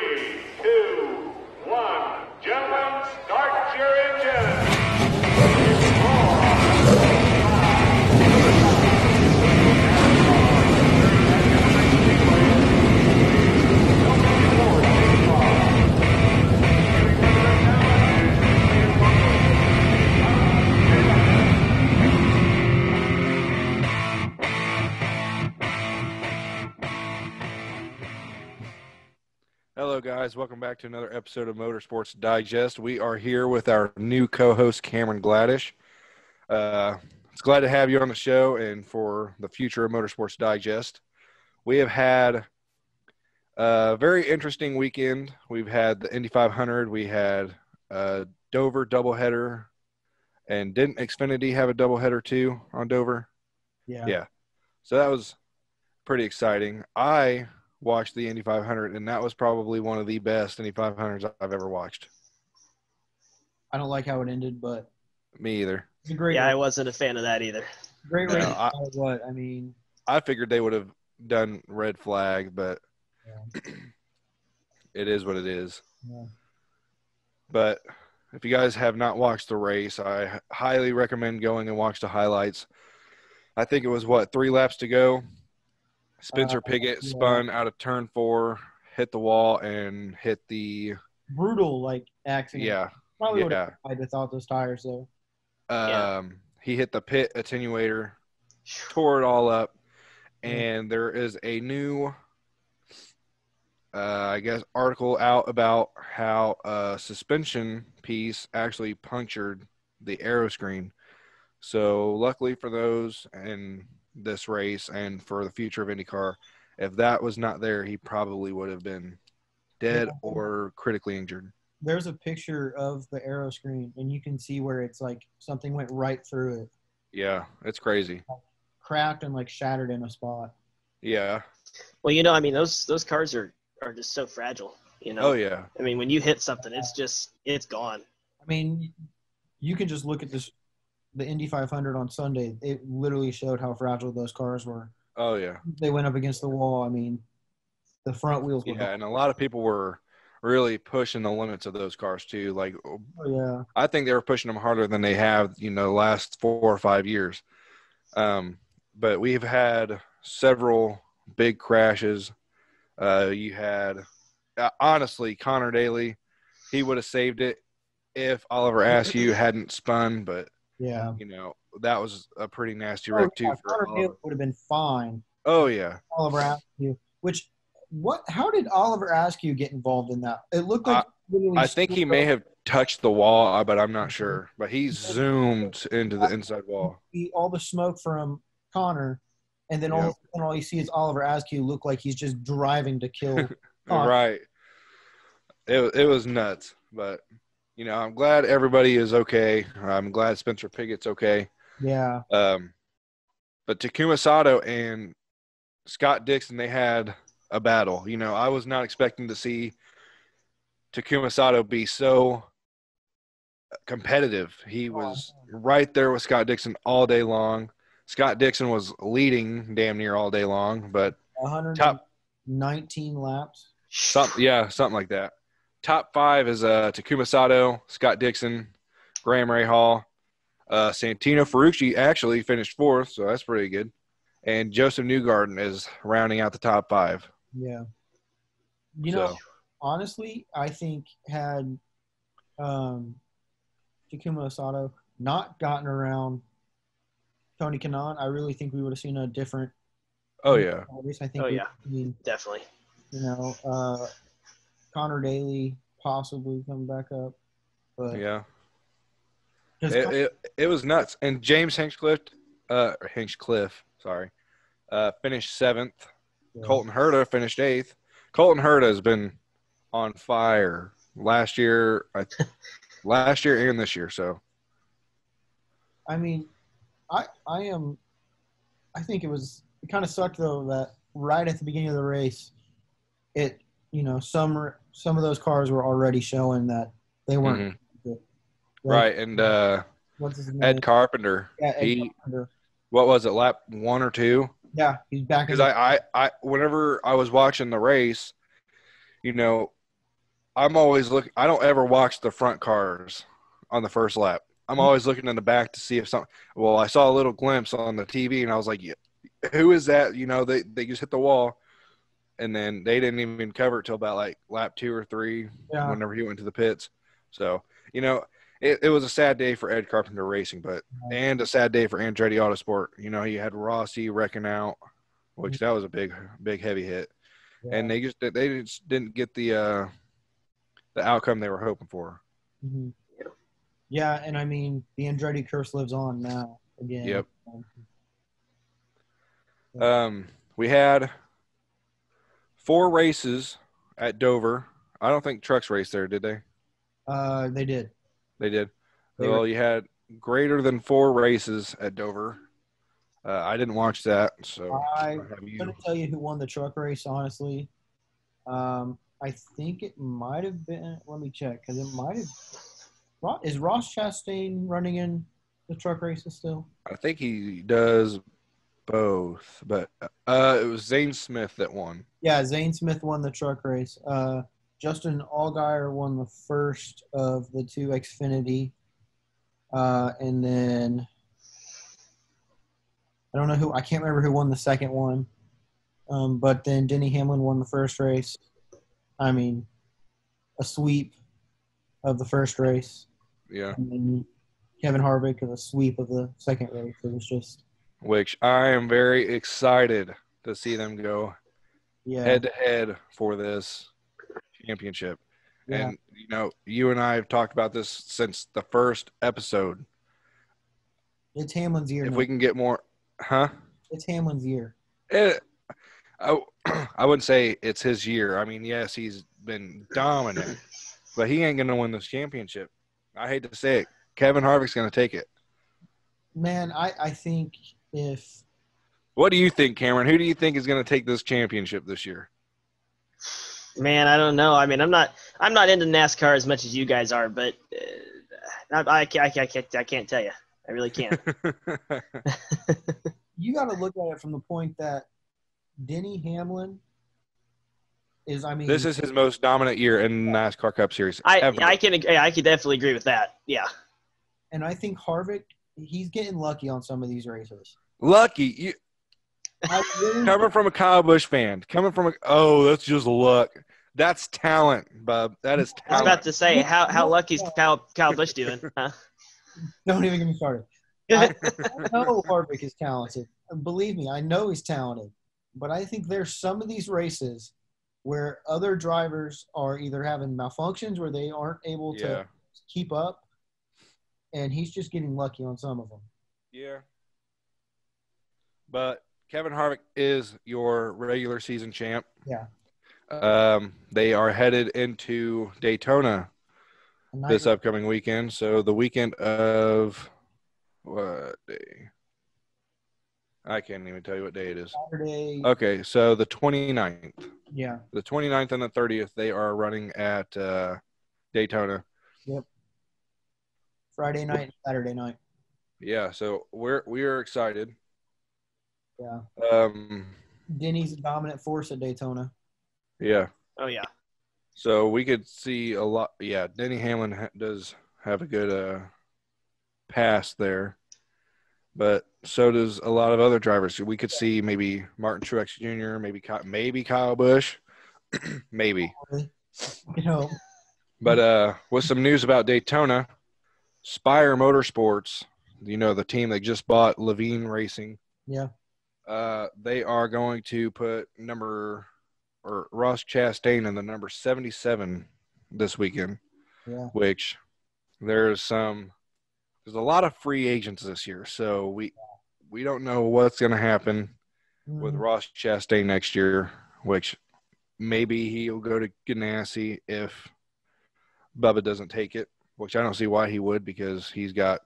Three, two, one. Gentlemen, start your engines. Hello, guys. Welcome back to another episode of Motorsports Digest. We are here with our new co-host, Cameron Gladish. It's glad to have you on the show and for the future of Motorsports Digest. We have had a very interesting weekend. We've had the Indy 500. We had a Dover doubleheader. And didn't Xfinity have a doubleheader too on Dover? Yeah. So that was pretty exciting. I watched the Indy 500, and that was probably one of the best Indy 500s I've ever watched. I don't like how it ended, but Me either. it's a great Yeah, race. I wasn't a fan of that either. Great No, race. I- mean, I figured they would have done red flag, but it is what it is. Yeah. But if you guys have not watched the race, I highly recommend going and watch the highlights. I think it was, 3 laps to go? Spencer Pigot yeah. spun out of turn 4, hit the wall, and hit the brutal accident. yeah. Probably would have died without those tires though. He hit the pit attenuator, tore it all up, and there is a new, article out about how a suspension piece actually punctured the aero screen. So luckily for those in this race and for the future of IndyCar, if that was not there, he probably would have been dead or critically injured. There's a picture of the aero screen, and you can see where it's like something went right through it. Yeah, it's crazy. Cracked and shattered in a spot. Yeah. Well, those cars are just so fragile, Oh, yeah. I mean, when you hit something, it's gone. I mean, you can just look at the Indy 500 on Sunday. It literally showed how fragile those cars were. Oh, yeah. They went up against the wall. I mean, the front wheels were Yeah, and a lot of people were really pushing the limits of those cars too. I think they were pushing them harder than they have, the last 4 or 5 years. But we've had several big crashes. You had, honestly, Connor Daly, he would have saved it if Oliver Askew hadn't spun, but yeah, that was a pretty nasty wreck too. Connor Daly would have been fine. Oh yeah, Oliver Askew. How did Oliver Askew get involved in that? It looked like I think he may have touched the wall, but I'm not sure. But he zoomed into the inside wall. All the smoke from Connor, and then all you see is Oliver Askew look like he's just driving to kill Connor. Right. It was nuts, but I'm glad everybody is okay. I'm glad Spencer Pigot's okay. Yeah. But Takuma Sato and Scott Dixon, they had a battle. I was not expecting to see Takuma Sato be so competitive. He was right there with Scott Dixon all day long. Scott Dixon was leading damn near all day long, but 119 laps. Something like that. Top 5 is Takuma Sato, Scott Dixon, Graham Rahal. Santino Ferrucci actually finished 4th, so that's pretty good. And Joseph Newgarden is rounding out the top 5. Yeah. Honestly, I think had Takuma Sato not gotten around Tony Kanaan, I really think we would have seen a different race. I think Definitely. Connor Daly possibly coming back up. But yeah. It was nuts. And James Hinchcliffe, finished 7th. Yeah. Colton Herta finished 8th. Colton Herta has been on fire last year and this year. So, I mean, I think it kind of sucked though that right at the beginning of the race, some of those cars were already showing that they weren't good. Right, and what's his name? Ed Carpenter. Yeah, Carpenter. What was it, lap 1 or 2? Yeah, he's back. Because I whenever I was watching the race, I'm always looking. I don't ever watch the front cars on the first lap. I'm always looking in the back to see if something. Well, I saw a little glimpse on the TV, and I was like, yeah, "Who is that?" You know, they just hit the wall, and then they didn't even cover it till about like lap 2 or 3, Yeah. whenever he went to the pits. So, you know, it was a sad day for Ed Carpenter Racing, and a sad day for Andretti Autosport. You know, you had Rossi wrecking out, which that was a big heavy hit, Yeah. and they just didn't get the outcome they were hoping for. Mm-hmm. Yeah, and I mean, the Andretti curse lives on now again. Yep. We had 4 races at Dover. I don't think trucks raced there, did they? They did. They did. They Well, were- you had greater than 4 races at Dover. I didn't watch that, so I'm have going you? to tell you who won the truck race, honestly. I think it might have been – let me check because it might have – is Ross Chastain running in the truck races still? I think he does both, but it was Zane Smith that won. Yeah, Zane Smith won the truck race. Justin Allgaier won the first of the 2 Xfinity. And then I don't know who – I can't remember who won the second one. But then Denny Hamlin won the first race. I mean, a sweep of the first race. Yeah. And then Kevin Harvick of a sweep of the second race. It was just Which I am very excited to see them go head to head for this championship. Yeah. And, you know, you and I have talked about this since the first episode. It's Hamlin's year If now. we can get more, It's Hamlin's year. I wouldn't say it's his year. I mean, yes, he's been dominant, but he ain't going to win this championship. I hate to say it. Kevin Harvick's going to take it. Man, I think if What do you think, Cameron? Who do you think is going to take this championship this year? Man, I don't know. I mean, I'm not into NASCAR as much as you guys are, but I can't tell you. I really can't. you got to look at it from the point that Denny Hamlin is, I mean, This is his most dominant year in the NASCAR Cup Series ever. I can definitely agree with that. Yeah. and I think Harvick, he's getting lucky on some of these races. Lucky. I really, Coming from a Kyle Busch fan. That's just luck. That's talent, bub. That is I was talent. about to say, how lucky is Kyle Busch doing? Huh? don't even get me started. I know Harvick is talented. Believe me, I know he's talented. But I think there's some of these races where other drivers are either having malfunctions where they aren't able to keep up, and he's just getting lucky on some of them. Yeah. But Kevin Harvick is your regular season champ. Yeah. They are headed into Daytona this race. upcoming weekend. So the weekend of what day? I can't even tell you what day it is. Saturday. Okay, so the 29th. Yeah. The 29th and the 30th, they are running at Daytona. Yep. Friday night and Saturday night. Yeah, so we are excited. Yeah. Denny's a dominant force at Daytona. Yeah. Oh yeah. So we could see a lot. Yeah, Denny Hamlin does have a good pass there, but so does a lot of other drivers. We could see maybe Martin Truex Jr., maybe Kyle Busch, maybe. You know. But with some news about Daytona, Spire Motorsports, you know, the team that just bought Levine Racing. Yeah. They are going to put Ross Chastain in the number 77 this weekend. Yeah. Which there's a lot of free agents this year, so we don't know what's going to happen with Ross Chastain next year, which maybe he'll go to Ganassi if Bubba doesn't take it, which I don't see why he would, because he's got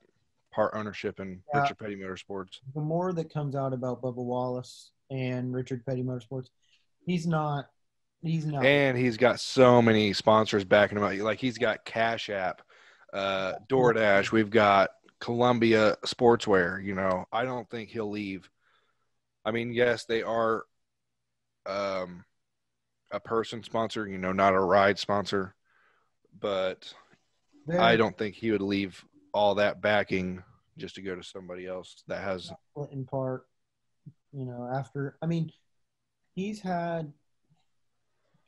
part ownership in Richard Petty Motorsports. The more that comes out about Bubba Wallace and Richard Petty Motorsports, he's not. And he's got so many sponsors backing him up. Like, he's got Cash App, DoorDash. We've got Columbia Sportswear. You know, I don't think he'll leave. I mean, yes, they are a person sponsor, you know, not a ride sponsor. but They're I don't think he would leave all that backing just to go to somebody else that has. split in part. After he's had.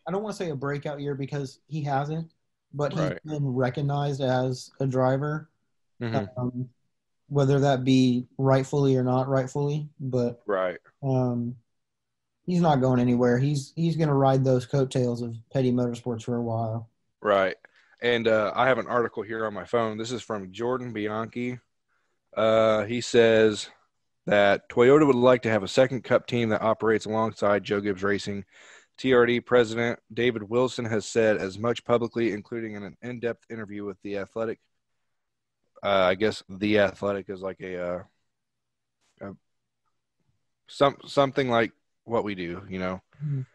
I don't want to say a breakout year because he hasn't, but he's Right. been recognized as a driver, Mm-hmm. whether that be rightfully or not rightfully. But Right. he's not going anywhere. He's going to ride those coattails of Petty Motorsports for a while. Right. And I have an article here on my phone. This is from Jordan Bianchi. He says that Toyota would like to have a second Cup team that operates alongside Joe Gibbs Racing. TRD president David Wilson has said as much publicly, including in an in-depth interview with The Athletic. I guess The Athletic is like something like what we do, Mhm.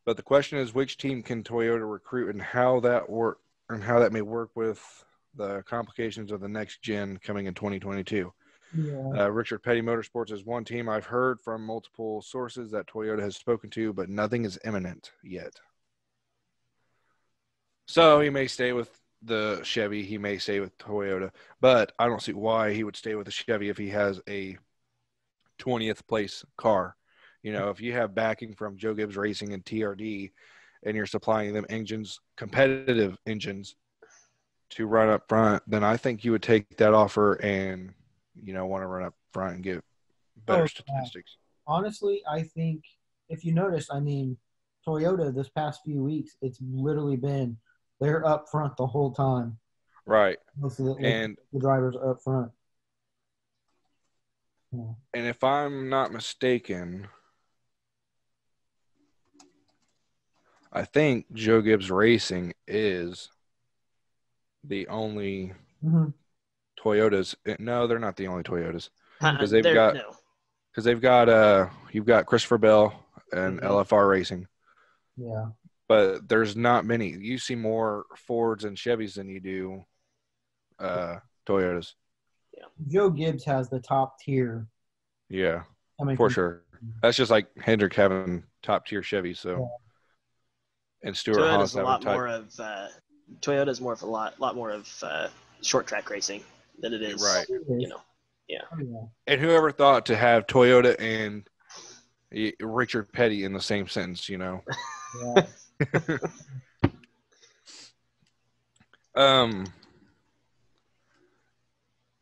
But the question is, which team can Toyota recruit, and how that may work with the complications of the next gen coming in 2022. Yeah. Richard Petty Motorsports is one team I've heard from multiple sources that Toyota has spoken to, but nothing is imminent yet. So he may stay with the Chevy, he may stay with Toyota, but I don't see why he would stay with the Chevy if he has a 20th place car. If you have backing from Joe Gibbs Racing and TRD and you're supplying them competitive engines to run up front, then I think you would take that offer and, want to run up front and get better statistics. Honestly, I think if you notice, Toyota this past few weeks, it's literally been they're up front the whole time. Right. Most of And the drivers are up front. Yeah. And if I'm not mistaken, I think Joe Gibbs Racing is the only Toyotas. No, they're not the only Toyotas because they've got you've got Christopher Bell and LFR Racing. Yeah. But there's not many. You see more Fords and Chevys than you do Toyotas. Yeah. Joe Gibbs has the top tier. Yeah, for sure. That's just like Hendrick having top tier Chevys. So, yeah. And Stuart Haas having Toyota's more of a lot more of short track racing than it is. Right. Yeah. And whoever thought to have Toyota and Richard Petty in the same sentence, Yeah.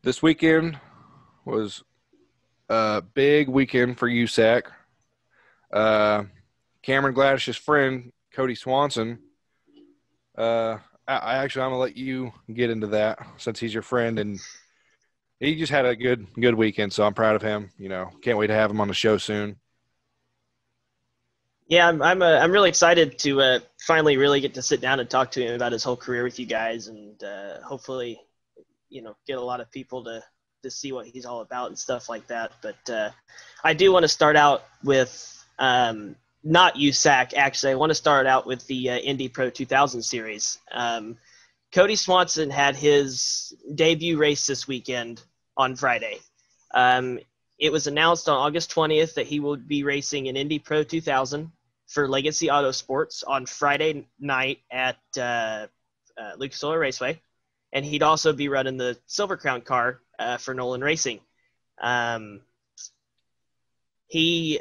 This weekend was a big weekend for USAC. Cameron Gladish's friend, Cody Swanson. I'm going to let you get into that since he's your friend, and he just had a good weekend, so I'm proud of him. Can't wait to have him on the show soon. Yeah, I'm really excited to finally really get to sit down and talk to him about his whole career with you guys, and hopefully, get a lot of people to see what he's all about and stuff like that. But I do want to start out with not USAC, actually. I want to start out with the Indy Pro 2000 series. Cody Swanson had his debut race this weekend on Friday. It was announced on August 20th that he will be racing in Indy Pro 2000 for Legacy Autosports on Friday night at Lucas Oil Raceway. And he'd also be running the Silver Crown car for Nolan Racing. He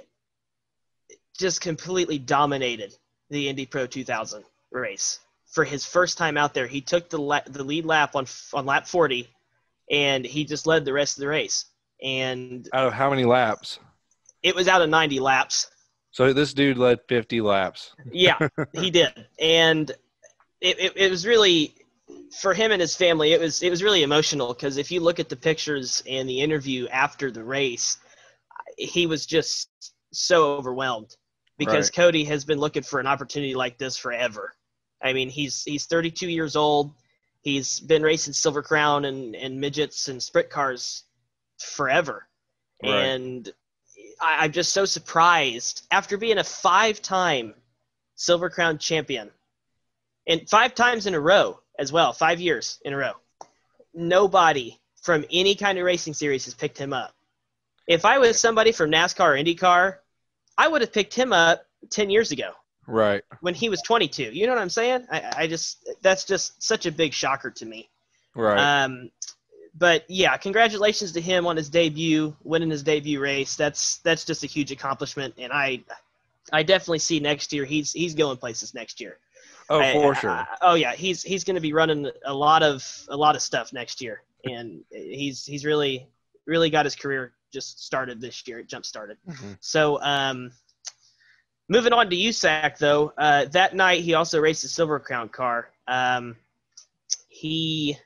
just completely dominated the Indy Pro 2000 race. For his first time out there, he took the lead lap on lap 40, and he just led the rest of the race. And out of how many laps? It was out of 90 laps. So this dude led 50 laps. Yeah, he did. And it was really, for him and his family, it was really emotional, because if you look at the pictures and the interview after the race, he was just so overwhelmed, because Right. Cody has been looking for an opportunity like this forever. I mean, he's 32 years old. He's been racing Silver Crown and midgets and sprint cars forever. Right. And I'm just so surprised, after being a 5-time Silver Crown champion, and 5 times in a row as well, 5 years in a row, nobody from any kind of racing series has picked him up. If I was somebody from NASCAR or IndyCar, I would have picked him up 10 years ago. Right. when he was 22. You know what I'm saying? That's just such a big shocker to me. Right. But yeah, congratulations to him on his debut, winning his debut race. That's just a huge accomplishment, and I definitely see next year he's going places next year. Oh, for sure. Oh yeah, he's going to be running a lot of stuff next year, and he's really got his career just started this year. It jump started. Mm-hmm. So moving on to USAC though, that night he also raced a Silver Crown car. He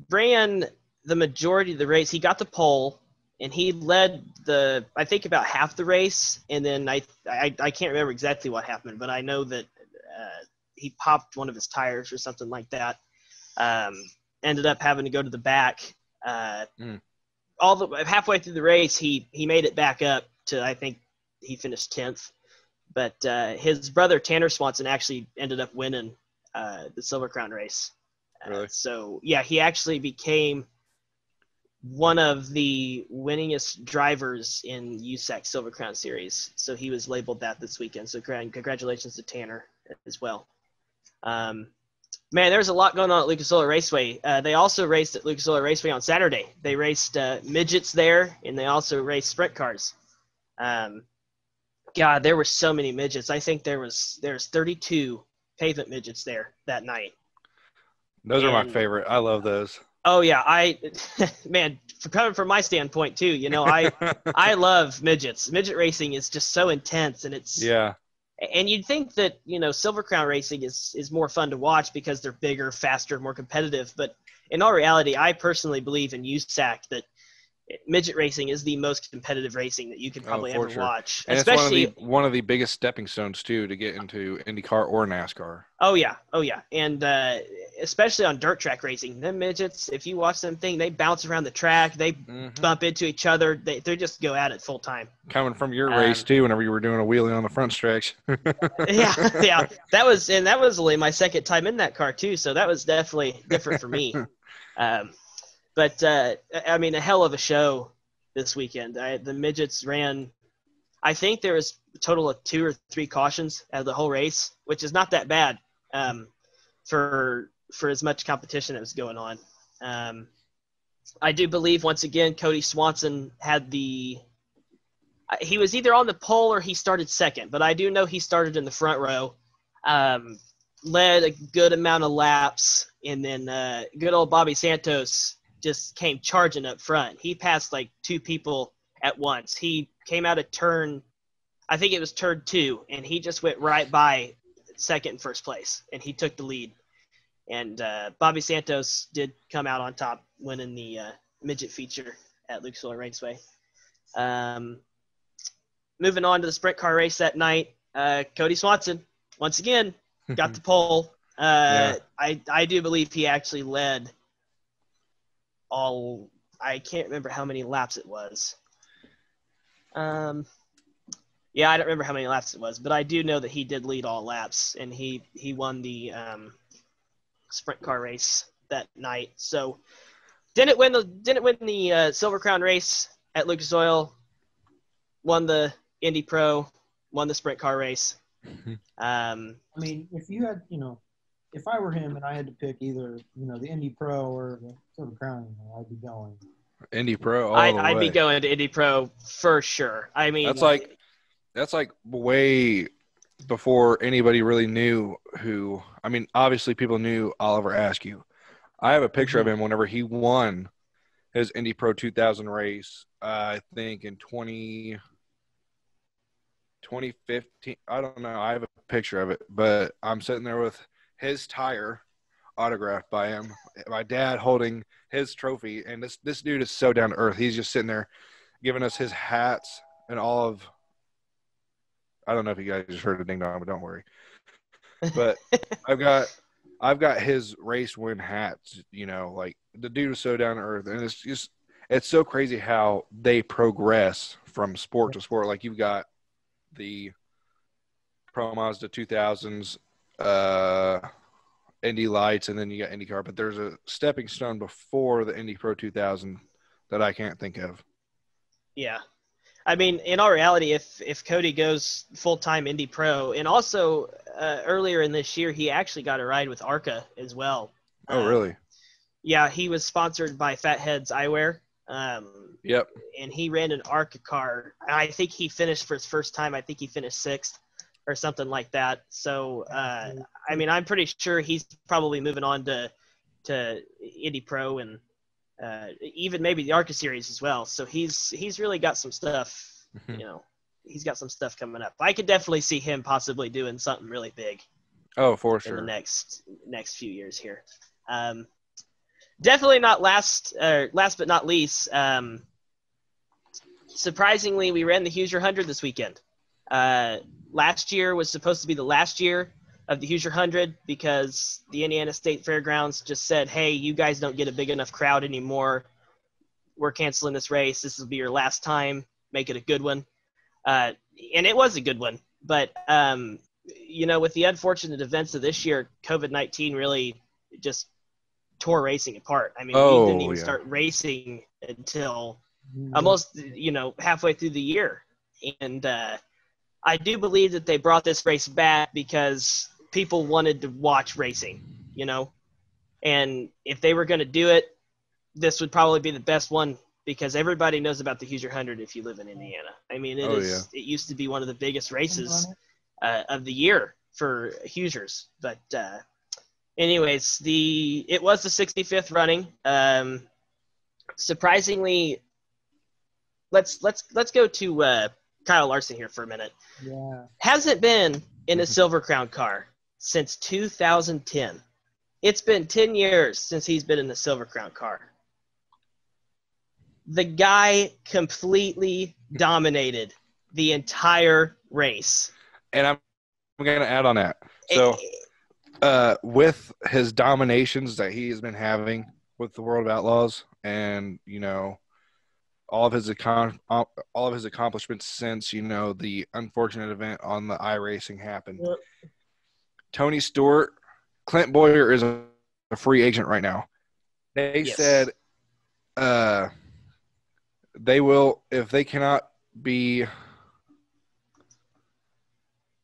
ran the majority of the race. He got the pole, and he led I think about half the race, and then I can't remember exactly what happened, but I know that he popped one of his tires or something like that. Ended up having to go to the back. Halfway through the race, he made it back up to, I think he finished 10th. But his brother Tanner Swanson actually ended up winning the Silver Crown race. Really? So yeah, he actually became one of the winningest drivers in USAC Silver Crown Series. So he was labeled that this weekend. So congratulations to Tanner as well. Man, there's a lot going on at Lucas Oil Raceway. They also raced at Lucas Oil Raceway on Saturday. They raced midgets there, and they also raced sprint cars. God, there were so many midgets. I think there's 32 pavement midgets there that night. Those are my favorite. I love those. Oh yeah, man, coming from my standpoint too, I love midgets. Midget racing is just so intense, and it's And you'd think that Silver Crown racing is more fun to watch because they're bigger, faster, more competitive. But in all reality, I personally believe in USAC that midget racing is the most competitive racing that you could probably ever watch. And especially it's one of the biggest stepping stones too to get into IndyCar or NASCAR. Oh yeah, and especially on dirt track racing, them midgets. If you watch them they bounce around the track, they bump into each other, they just go at it full time. Coming from your race too, whenever you were doing a wheelie on the front stretch. yeah, that was only my second time in that car too, so that was definitely different for me. But I mean, a hell of a show this weekend. The midgets ran. I think there was a total of 2 or 3 cautions out of the whole race, which is not that bad for as much competition that was going on. I do believe once again Cody Swanson had he was either on the pole or he started second, but I do know he started in the front row, led a good amount of laps, and then good old Bobby Santos just came charging up front. He passed like 2 people at once. He came out of turn, I think it was turn 2, and he just went right by second and first place, and he took the lead. And Bobby Santos did come out on top, winning the midget feature at Lucas Oil Raceway. Moving on to the sprint car race that night, Cody Swanson, once again, got the pole. I do believe he actually led I can't remember how many laps it was. I don't remember how many laps it was, but I do know that he did lead all laps, and he won the sprint car race that night. So didn't win the Silver Crown race at Lucas Oil. Won the Indy Pro, won the sprint car race. I mean, if you had, if I were him and I had to pick either, the Indy Pro or the Silver Crown, I'd be going Indy Pro all the way. I'd be going to Indy Pro for sure. I mean, that's like way before anybody really knew who. I mean, obviously people knew Oliver Askew. I have a picture of him whenever he won his Indy Pro 2000 race. I think in 2015. I don't know. I have a picture of it, but I'm sitting there with his tire autographed by him, my dad holding his trophy, and this dude is so down to earth. He's just sitting there giving us his hats and all of – I don't know if you guys just heard a ding-dong, but don't worry. But I've got his race win hats, like the dude is so down to earth, and it's so crazy how they progress from sport to sport. Like you've got the Pro Mazda 2000s, Indy Lights, and then you got IndyCar. But there's a stepping stone before the Indy Pro 2000 that I can't think of. Yeah. I mean, in all reality, if Cody goes full-time Indy Pro, and also earlier in this year, he actually got a ride with ARCA as well. Oh, really? Yeah, he was sponsored by Fatheads Eyewear. Yep. And he ran an ARCA car. I think he finished for his first time. I think he finished 6th or something like that. So, I mean, I'm pretty sure he's probably moving on to Indy Pro and even maybe the ARCA series as well. So he's really got some stuff, he's got some stuff coming up. I could definitely see him possibly doing something really big. Oh, for sure. In the next few years here. Definitely not last but not least. Surprisingly, we ran the Hoosier 100 this weekend. Last year was supposed to be the last year of the Hoosier 100 because the Indiana State Fairgrounds just said, hey, you guys don't get a big enough crowd anymore. We're canceling this race. This will be your last time. Make it a good one. And it was a good one. But, with the unfortunate events of this year, COVID-19 really just tore racing apart. I mean, we didn't even start racing until almost, halfway through the year. And I do believe that they brought this race back because people wanted to watch racing, and if they were going to do it, this would probably be the best one because everybody knows about the Hoosier 100 if you live in Indiana. I mean, it used to be one of the biggest races of the year for Hoosiers. But anyways, it was the 65th running. Surprisingly, let's go to Kyle Larson here for a minute. Yeah. Hasn't been in a Silver Crown car since 2010. It's been 10 years since he's been in the Silver Crown car. The guy completely dominated the entire race. And I'm going to add on that. So with his dominations that he has been having with the World of Outlaws and, all of his accomplishments since, the unfortunate event on the iRacing happened. Yep. Tony Stewart, Clint Boyer is a free agent right now. They said they will, if they cannot be,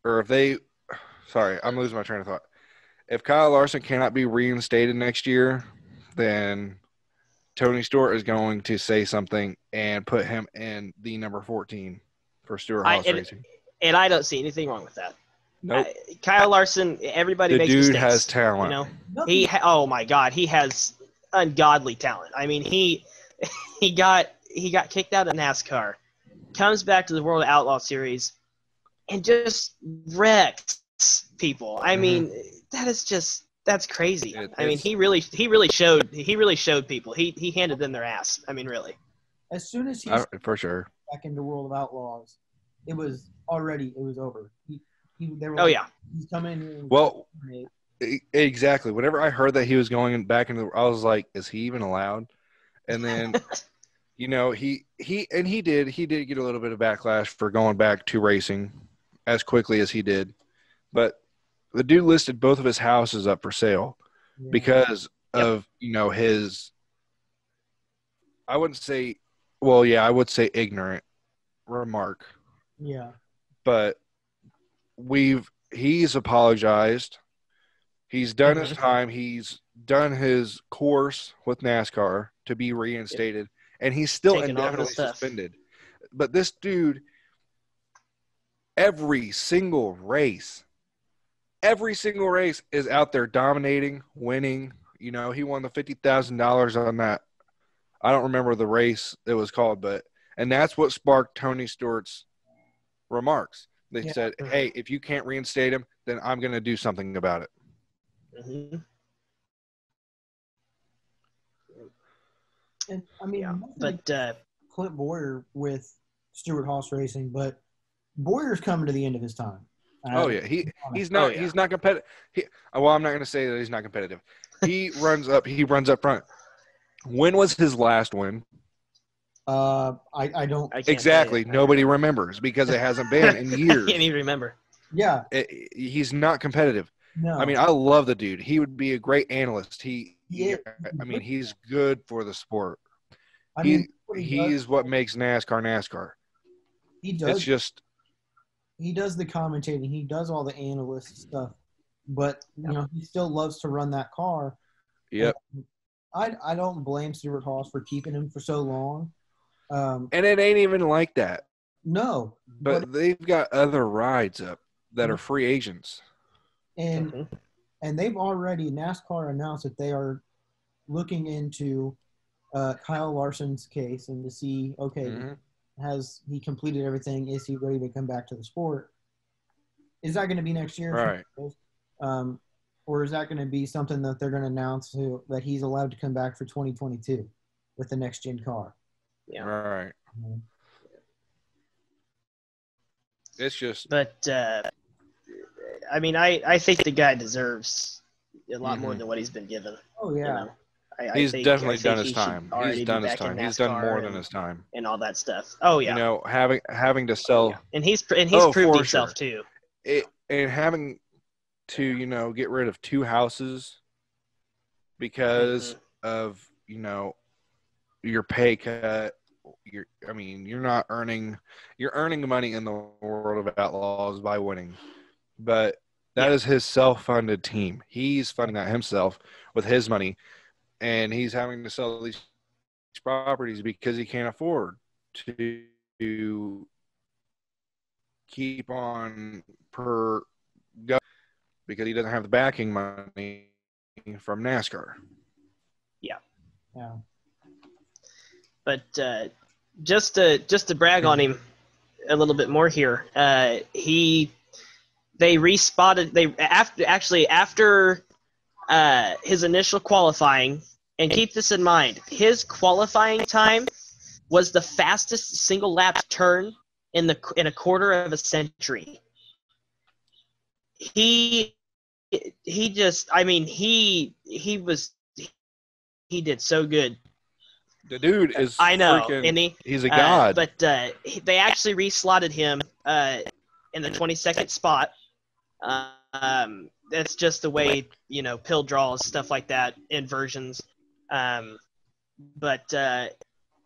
or if they, sorry, I'm losing my train of thought. If Kyle Larson cannot be reinstated next year, then Tony Stewart is going to say something and put him in the number 14 for Stewart-Haas Racing. And I don't see anything wrong with that. Nope. Kyle Larson, everybody makes mistakes. The dude has talent. Oh my God, he has ungodly talent. I mean, he got kicked out of NASCAR, comes back to the World Outlaw Series, and just wrecks people. I mean, that's crazy. I mean, he really showed people. He handed them their ass. I mean, really. As soon as he for sure back into World of Outlaws, it was over. He's coming. Well, exactly. Whenever I heard that he was going back into, I was like, is he even allowed? And then, he did get a little bit of backlash for going back to racing as quickly as he did, but the dude listed both of his houses up for sale because of, his, I would say ignorant remark. Yeah. But he's apologized. He's done his time. He's done his course with NASCAR to be reinstated, and he's still indefinitely suspended. But this dude, every single race is out there dominating, winning. He won the $50,000 on that. I don't remember the race it was called, and that's what sparked Tony Stewart's remarks. They said, hey, if you can't reinstate him, then I'm going to do something about it. Mm-hmm. And I mean, Clint Boyer with Stewart-Haas Racing, but Boyer's coming to the end of his time. He's not competitive. I'm not going to say that he's not competitive. He runs up front. When was his last win? I don't exactly. Nobody remembers because it hasn't been in years. I can't even remember. Yeah, he's not competitive. No, I mean, I love the dude. He would be a great analyst. He's good for the sport. He's what makes NASCAR. he does. It's just He does the commentating. He does all the analyst stuff, but he still loves to run that car. yep. And I don't blame Stuart Haas for keeping him for so long. And it ain't even like that. No, But they've got other rides up that are free agents. and they've already NASCAR announced that they are looking into Kyle Larson's case and to see, has he completed everything? Is he ready to come back to the sport? Is that going to be next year? Right. Or is that going to be something that they're going to announce that he's allowed to come back for 2022 with the next gen car? Yeah. Right. It's just. But I mean, I think the guy deserves a lot more than what he's been given. Oh yeah. He's definitely done his time. He's done his time. He's done more than his time. And all that stuff. Oh yeah. Having to sell. And he's proved himself too. And having to get rid of 2 houses because of your pay cut. You're not earning. You're earning money in the world of Outlaws by winning, but that is his self-funded team. He's funding that himself with his money. And he's having to sell these properties because he can't afford to keep on per go because he doesn't have the backing money from NASCAR. Yeah. Yeah. But just to brag on him a little bit more here, they respotted after his initial qualifying. And keep this in mind, his qualifying time was the fastest single lap turn in a quarter of a century. He did so good. The dude is he's a god. But they actually reslotted him in the 22nd spot. That's just the way, pill draws, stuff like that, inversions. But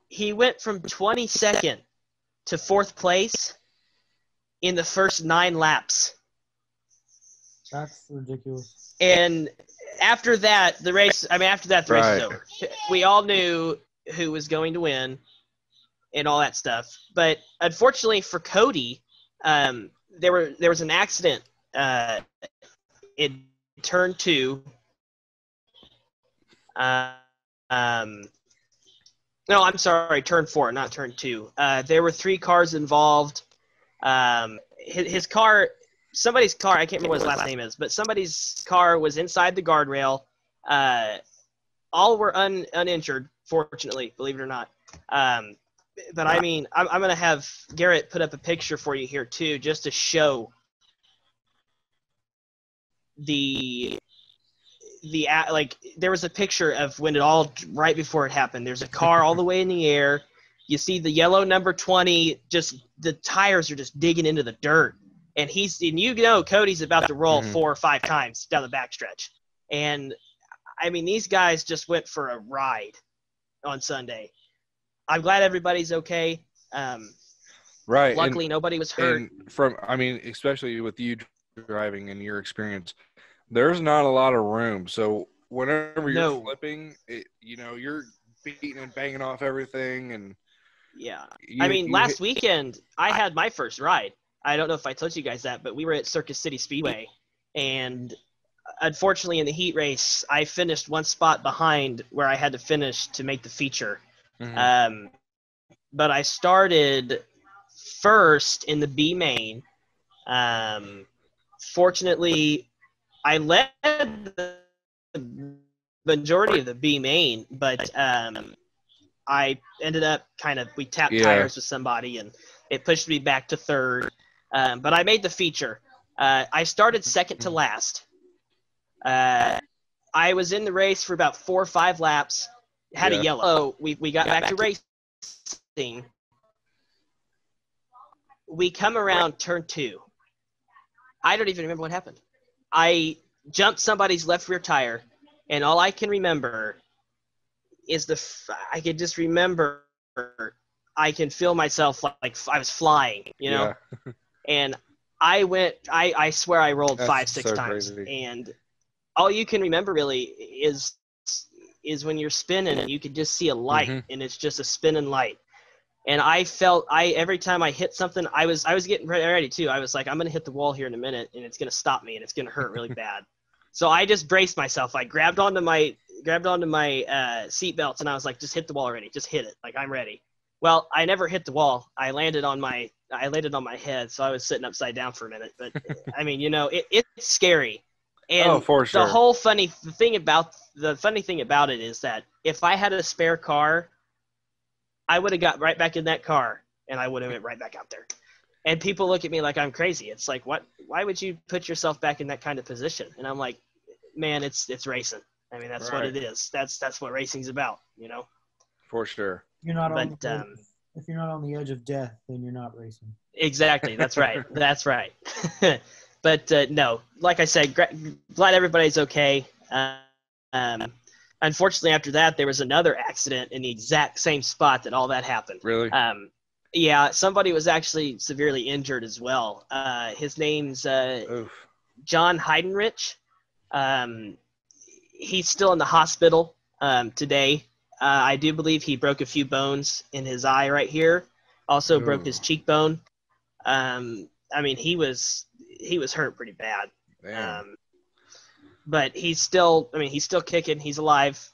he went from 22nd to 4th place in the first 9 laps. That's ridiculous. And after that, the race is over. We all knew who was going to win and all that stuff. But unfortunately for Cody, there was an accident in turn 2. No, I'm sorry, turn 4, not turn 2. There were 3 cars involved. His car, somebody's car, I can't remember what his last name is, but somebody's car was inside the guardrail. All were uninjured, fortunately, believe it or not. But I'm going to have Garrett put up a picture for you here too, just to show there was a picture of when it all right before it happened. There's a car all the way in the air. You see the yellow number 20, just the tires are just digging into the dirt. And Cody's about to roll 4 or 5 times down the backstretch. And these guys just went for a ride on Sunday. I'm glad everybody's okay. Right. Luckily, nobody was hurt. And especially with you driving and your experience, there's not a lot of room. So whenever you're flipping, you're beating and banging off everything. And last weekend I had my first ride. I don't know if I told you guys that, but we were at Circus City Speedway, and unfortunately in the heat race, I finished 1 spot behind where I had to finish to make the feature. But I started first in the B main. Fortunately, I led the majority of the B main, but I ended up we tapped tires with somebody, and it pushed me back to 3rd. But I made the feature. I started 2nd to last. I was in the race for about 4 or 5 laps. Had a yellow. We got back to racing. We come around turn 2. I don't even remember what happened. I jumped somebody's left rear tire, and all I can remember is I could just remember I can feel myself like I was flying, you know? Yeah. And I swear I rolled That's 5-6 so times. crazy. And all you can remember really is when you're spinning and you can just see a light, Mhm. and it's just a spinning light. And every time I hit something, I was getting ready too. I was like, I'm going to hit the wall here in a minute, and it's going to stop me, and it's going to hurt really bad. So I just braced myself. I grabbed onto my seat belts, and I was like, just hit the wall already. Just hit it. Like, I'm ready. Well, I never hit the wall. I landed on my head, so I was sitting upside down for a minute. But I mean, it's scary. And Oh, for sure. the funny thing about it is that if I had a spare car, I would have got right back in that car, and I would have went right back out there. And people look at me like I'm crazy. It's like, what? Why would you put yourself back in that kind of position? And I'm like, man, it's racing. I mean, that's what Right. it is. That's what racing's about, you know. For sure. You're not on But the edge, if you're not on the edge of death, then you're not racing. exactly, that's right. That's right. But no, like I said, glad everybody's okay. Unfortunately, after that, there was another accident in the exact same spot that all that happened. Really? Yeah, somebody was actually severely injured as well. His name's Oof. John Heidenrich. He's still in the hospital today. I do believe he broke a few bones in his eye right here. Also broke his Ooh. cheekbone. I mean, he was hurt pretty bad. Damn. But he's still kicking. He's alive.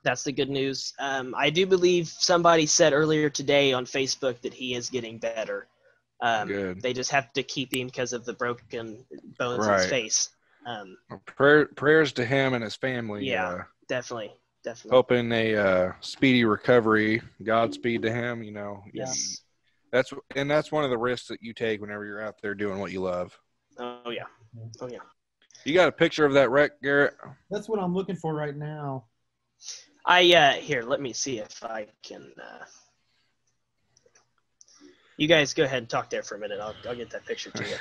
That's the good news. I do believe somebody said earlier today on Facebook that he is getting better. Good. They just have to keep him because of the broken bones in Right. his face. Prayers to him and his family. Yeah, definitely. Hoping a speedy recovery. Godspeed to him. Yes. That's one of the risks that you take whenever you're out there doing what you love. Oh yeah. Oh yeah. You got a picture of that wreck, Garrett? That's what I'm looking for right now. Here, let me see if I can. You guys go ahead and talk there for a minute. I'll get that picture to you.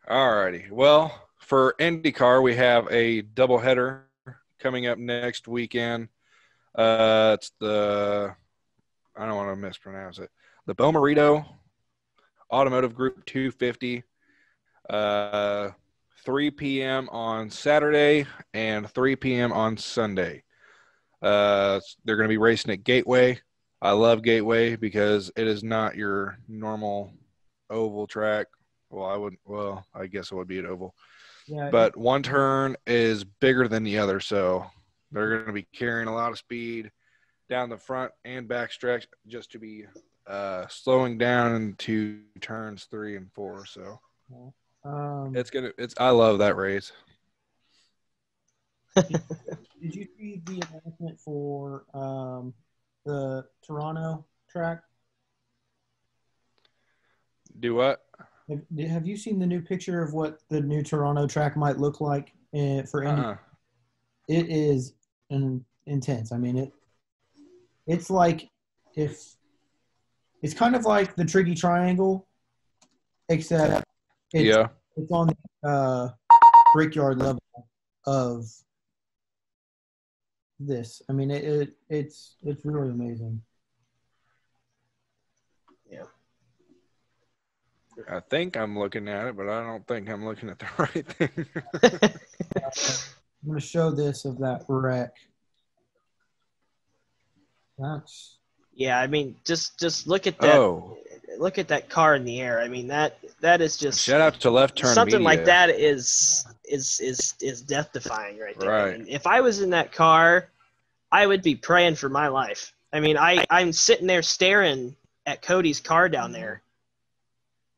Alrighty. Well, for IndyCar, we have a doubleheader coming up next weekend. It's I don't want to mispronounce it. The Bomarito Automotive Group 250. 3 p.m. on Saturday and 3 p.m. on Sunday. They're going to be racing at Gateway. I love Gateway because it is not your normal oval track. Well, I guess it would be an oval. Yeah, But one turn is bigger than the other, so they're going to be carrying a lot of speed down the front and back stretch just to be slowing down into turns 3 and 4. So I love that race. Did you see the announcement for the Toronto track? Do what? Have you seen the new picture of what the new Toronto track might look like for Indy? It is intense. I mean, it's like it's kind of like the Tricky Triangle, except it's on the brickyard level of this. I mean, it's really amazing. Yeah. I think I'm looking at it, but I don't think I'm looking at the right thing. I'm going to show this of that wreck. Yeah, I mean, just look at that. Oh. Look at that car in the air. I mean, that is just Shout out to Left Turn something Media. like that is death defying right there. Right. I mean, if I was in that car, I would be praying for my life. I mean, I'm sitting there staring at Cody's car down there.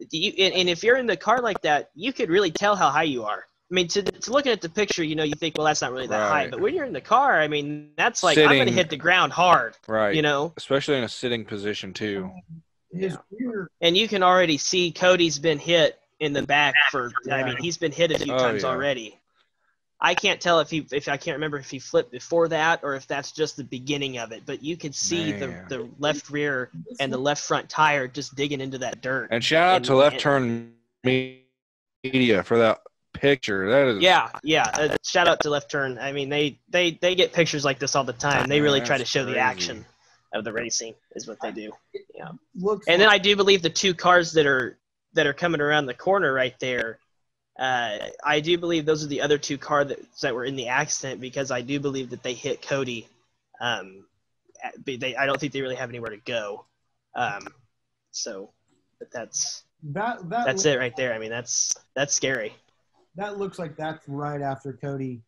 And if you're in the car like that, you could really tell how high you are. I mean, to look at the picture, you think, well, that's not really that high. But when you're in the car, I mean, that's like I'm going to hit the ground hard. Right. Especially in a sitting position too. And you can already see Cody's been hit in the back I mean, he's been hit a few times already. I can't tell if I can't remember if he flipped before that or if that's just the beginning of it, but you could see the left rear and the left front tire just digging into that dirt. And shout out to Left Turn Media for that picture. That is shout out to Left Turn. I mean, they get pictures like this all the time. They really try to show the action. of the racing is what they do. Yeah. Looks And then like, I do believe the two cars that are coming around the corner right there, I do believe those are the other two cars that were in the accident, because I do believe that they hit Cody. I don't think they really have anywhere to go. But that's it right there. I mean, that's scary. that looks like that's right after Cody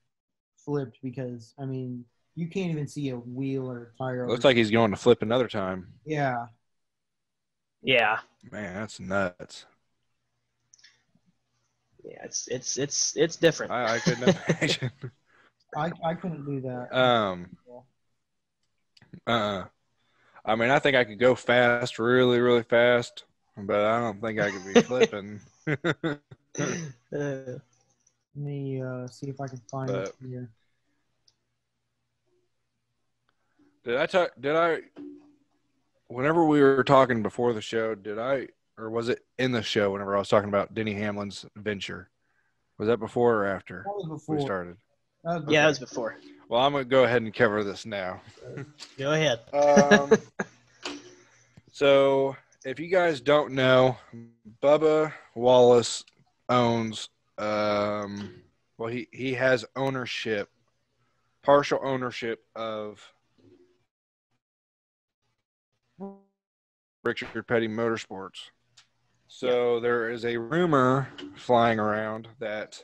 flipped, because I mean you can't even see a wheel or a tire. Looks like he's going to flip another time. Yeah. Yeah. Man, that's nuts. Yeah, it's different. I couldn't imagine. I couldn't do that. I mean, I think I could go fast, really, really fast, but I don't think I could be flipping. Let me see if I can find it here. Whenever we were talking before the show, or was it in the show whenever I was talking about Denny Hamlin's venture? Was that before or after That was before. we started? Yeah, that was before. Well, I'm going to go ahead and cover this now. Go ahead. So, if you guys don't know, Bubba Wallace owns, he has partial ownership of Richard Petty Motorsports. So there is a rumor flying around that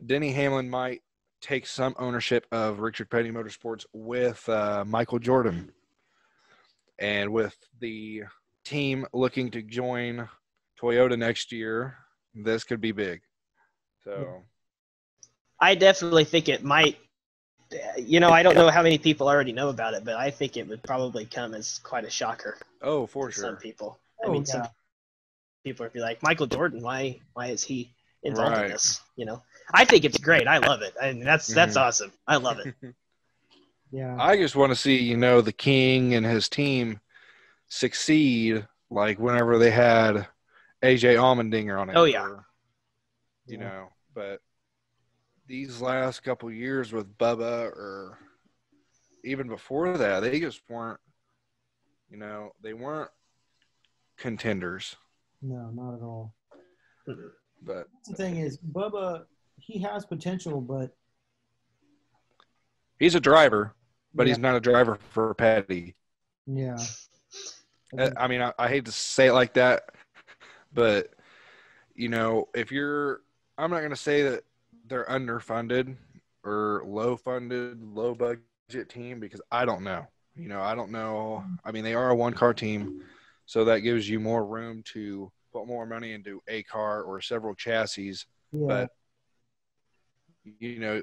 Denny Hamlin might take some ownership of Richard Petty Motorsports with Michael Jordan. And with the team looking to join Toyota next year, this could be big. So I definitely think it might. I don't know how many people already know about it, but I think it would probably come as quite a shocker. Oh, for to sure. Some people. Some people would be like, Michael Jordan, why is he involved in this? I think it's great. I love it. I mean, that's awesome. I love it. Yeah. I just want to see, the King and his team succeed, like whenever they had AJ Allmendinger on it. Oh, yeah. But these last couple years with Bubba, or even before that, they just weren't, they weren't contenders. No, not at all. But the thing is, Bubba, he has potential, but he's a driver, but he's not a driver for Petty. Yeah. I mean, I hate to say it like that, but, I'm not going to say that they're underfunded or low budget team, because I don't know. I don't know. I mean, they are a one-car team, so that gives you more room to put more money into a car or several chassis. Yeah. But,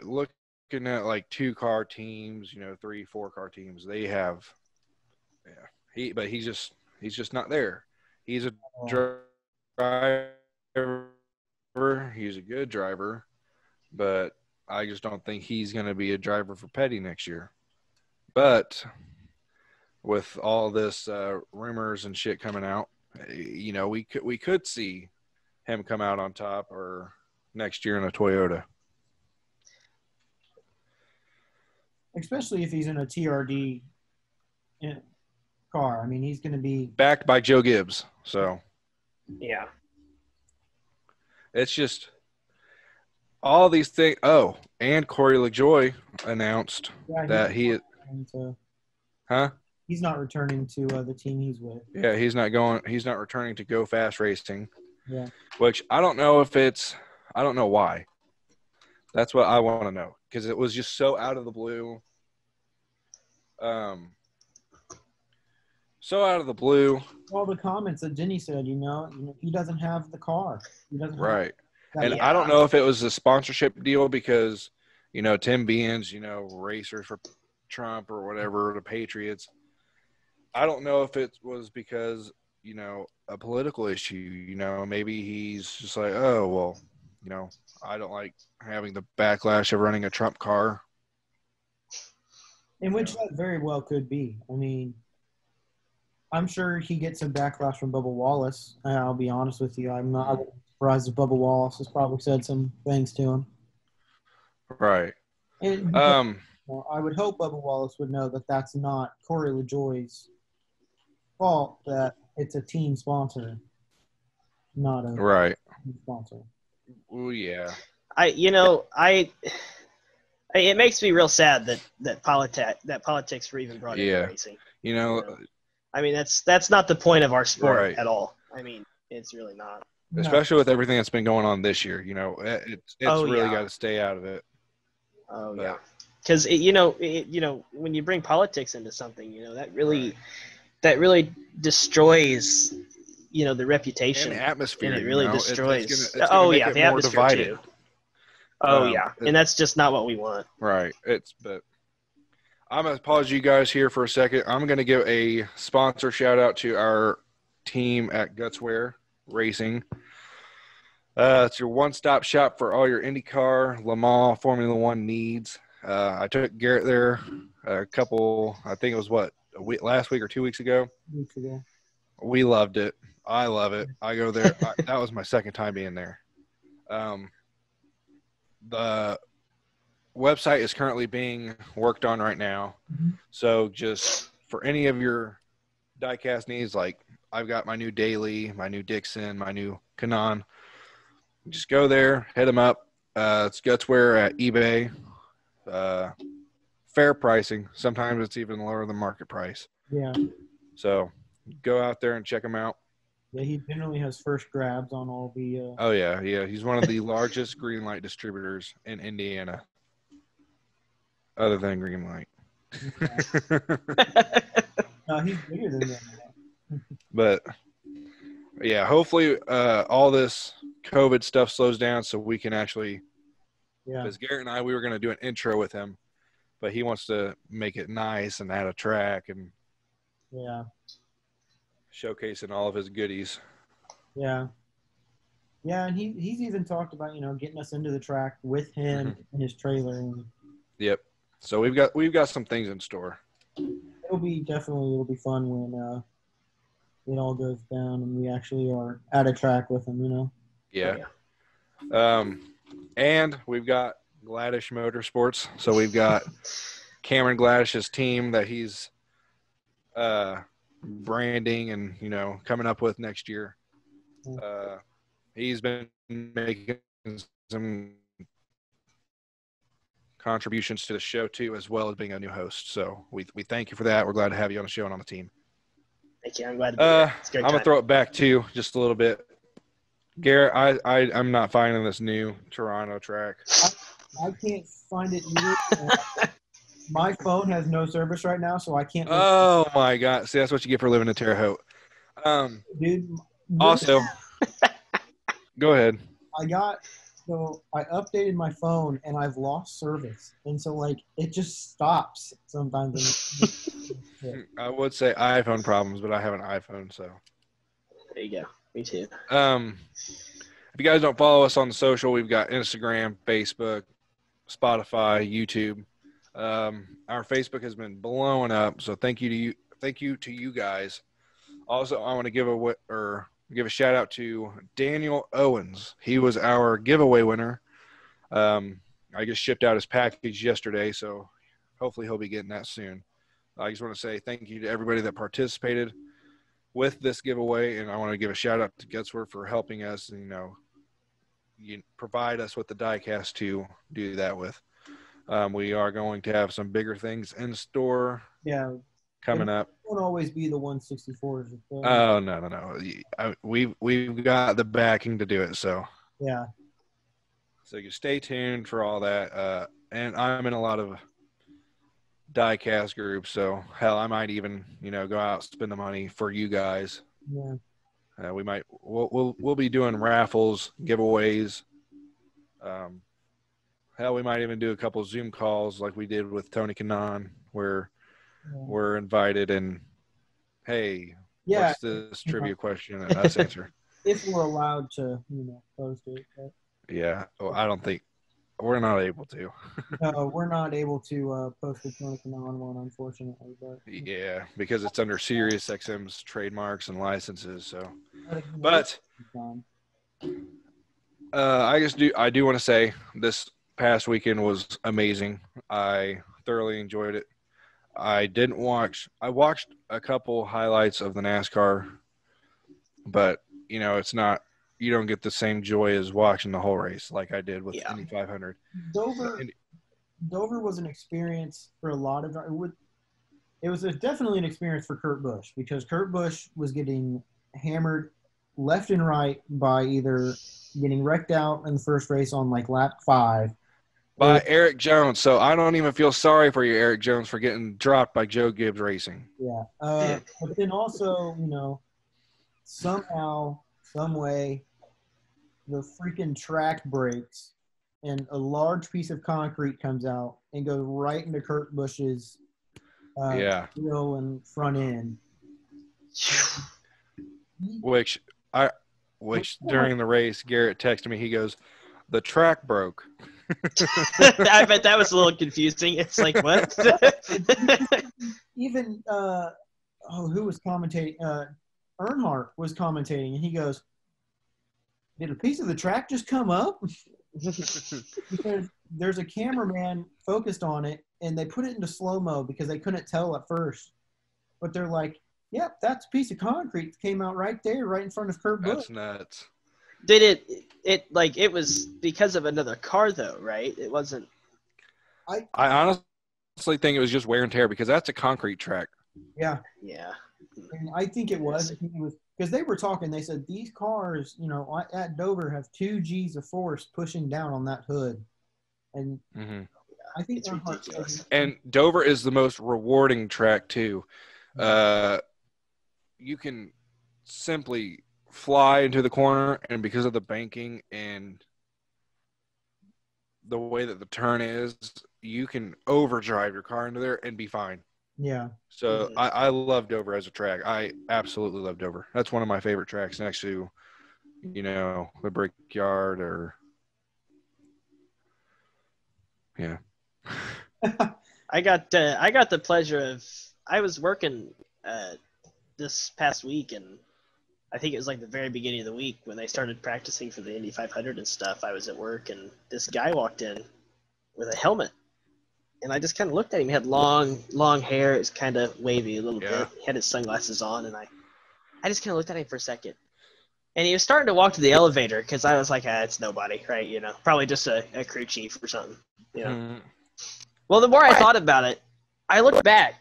looking at like 2-car teams, 3, 4-car teams, they have – he's just not there. He's a driver. He's a good driver, but I just don't think he's going to be a driver for Petty next year. But with all this rumors and shit coming out, we could see him come out on top or next year in a Toyota. Especially if he's in a TRD car. I mean, he's going to be backed by Joe Gibbs. So, yeah. It's just all these things. Oh, and Corey LaJoie announced that he's not returning to the team he's with. Yeah, he's not returning to Go Fast Racing. Yeah. Which I don't know I don't know why. That's what I want to know, because it was just so out of the blue. So out of the blue. All the comments that Jenny said, he doesn't have the car. He doesn't right. And Yeah. I don't know if it was a sponsorship deal because, Tim Beans, racers for Trump or whatever, the Patriots. I don't know if it was because, a political issue, maybe he's just like, oh, well, I don't like having the backlash of running a Trump car. In which that very well could be. I mean, I'm sure he gets some backlash from Bubba Wallace. I'll be honest with you. I'm not surprised if Bubba Wallace has probably said some things to him. Right. And Well, I would hope Bubba Wallace would know that that's not Corey LaJoie's fault, that it's a team sponsor, not a Right. sponsor. Oh yeah. It makes me real sad that politics were even brought into racing. I mean, that's not the point of our sport at all. I mean, it's really not. Especially with everything that's been going on this year, it's really got to stay out of it. Oh yeah, because when you bring politics into something, that really destroys the reputation and the atmosphere. And it really destroys. It's gonna make it the more atmosphere divided. too. Oh yeah, and that's just not what we want. Right. But I'm gonna pause you guys here for a second. I'm gonna give a sponsor shout out to our team at Gutswear Racing. It's your one-stop shop for all your IndyCar, Le Mans, Formula One needs. I took Garrett there I think it was last week or 2 weeks ago. We loved it. I love it. I go there. That was my second time being there. The website is currently being worked on right now. Mm-hmm. So just for any of your diecast needs, like I've got my new Daily, my new Dixon, my new Canon. Just go there, hit them up. It's Gutswear at eBay. Fair pricing. Sometimes it's even lower than market price. Yeah. So go out there and check them out. Yeah, he generally has first grabs on all the. Oh yeah. He's one of the largest green light distributors in Indiana, other than Green Light. He's bigger than that. But yeah, hopefully all this COVID stuff slows down so we can actually. Yeah. Because Garrett and we were going to do an intro with him, but he wants to make it nice and add a track and. Yeah. Showcasing all of his goodies. Yeah. Yeah, and he's even talked about, getting us into the track with him in his trailer. Yep. So we've got some things in store. It'll be fun when it all goes down and we actually are at a track with him, Yeah. And we've got Gladish Motorsports. So we've got Cameron Gladish's team that he's branding and coming up with next year. He's been making some contributions to the show too, as well as being a new host. So we thank you for that. We're glad to have you on the show and on the team. Thank you. I'm glad to be here. It's a great I'm gonna throw it back to you just a little bit. Garrett, I'm not finding this new Toronto track. I can't find it either. My phone has no service right now, so I can't. Oh my God! See, that's what you get for living in Terre Haute. Dude. Also, go ahead. I updated my phone and I've lost service, and so it just stops sometimes. I would say iPhone problems, but I have an iPhone, so. There you go. Me too. If you guys don't follow us on the social, we've got Instagram, Facebook, Spotify, YouTube. Our Facebook has been blowing up, so thank you to you guys. Also, I want to give a shout out to Daniel Owens. He was our giveaway winner. I just shipped out his package yesterday, so hopefully he'll be getting that soon. I just want to say thank you to everybody that participated with this giveaway, and I want to give a shout out to Gutswear for helping us, you provide us with the diecast to do that with. We are going to have some bigger things in store. Yeah. Coming up. It won't always be the 164s. Oh no! We've got the backing to do it. So yeah. So you stay tuned for all that. And I'm in a lot of diecast groups, so hell, I might even go out spend the money for you guys. Yeah. We'll be doing raffles, giveaways. Hell, we might even do a couple Zoom calls like we did with Tony Kanaan, where we're invited and, hey, what's this trivia question and us answer. If we're allowed to, post it. But... Yeah. Well, I don't think we're not able to. No, we're not able to post the Tony Kanaan one, unfortunately. But yeah, because it's under SiriusXM's trademarks and licenses. So, but I do want to say this past weekend was amazing. I thoroughly enjoyed it. I watched a couple highlights of the NASCAR, but it's not. You don't get the same joy as watching the whole race like I did with Indy 500. Dover was an experience for a lot of it was definitely an experience for Kurt Busch because Kurt Busch was getting hammered left and right by either getting wrecked out in the first race on like lap 5 by Eric Jones. So I don't even feel sorry for you, Eric Jones, for getting dropped by Joe Gibbs Racing. Yeah. But then also, somehow, some way, the freaking track breaks and a large piece of concrete comes out and goes right into Kurt Busch's wheel and front end. Which during the race, Garrett texted me. He goes, "The track broke." I bet that was a little confusing. It's like, what? Even who was commentating? Earnhardt was commentating, and he goes, "Did a piece of the track just come up?" Because there's a cameraman focused on it, and they put it into slow-mo because they couldn't tell at first. But they're like, "Yep, that's a piece of concrete that came out right there, right in front of Kurt Busch." That's nuts. Did it was because of another car though, right? It wasn't. I honestly think it was just wear and tear because that's a concrete track. Yeah. Yeah. And I think it was because they were talking. They said these cars, at Dover have 2 G's of force pushing down on that hood, and I think it's ridiculous. And Dover is the most rewarding track too. You can simply fly into the corner, and because of the banking and the way that the turn is, you can overdrive your car into there and be fine. Yeah. So I love Dover as a track. I absolutely love Dover. That's one of my favorite tracks next to, the Brickyard or yeah. I got the pleasure of I was working this past week, and I think it was like the very beginning of the week when they started practicing for the Indy 500 and stuff. I was at work, and this guy walked in with a helmet. And I just kind of looked at him. He had long hair. It was kind of wavy a little bit. He had his sunglasses on, and I just kind of looked at him for a second. And he was starting to walk to the elevator because I was like, it's nobody, right? Probably just a crew chief or something, Well, the more I thought about it, I looked back,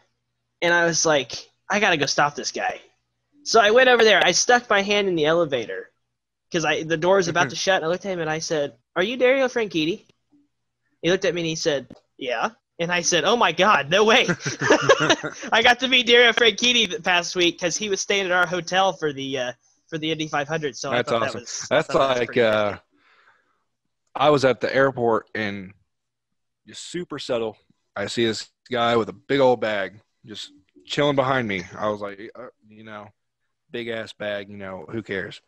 and I was like, I got to go stop this guy. So I went over there. I stuck my hand in the elevator because the door was about to shut. And I looked at him and I said, "Are you Dario Franchitti?" He looked at me and he said, "Yeah." And I said, "Oh my God, no way!" I got to meet Dario Franchitti the past week because he was staying at our hotel for the Indy 500. So that's I thought awesome. That was like I was at the airport and just super subtle. I see this guy with a big old bag just chilling behind me. I was like, big ass bag, who cares?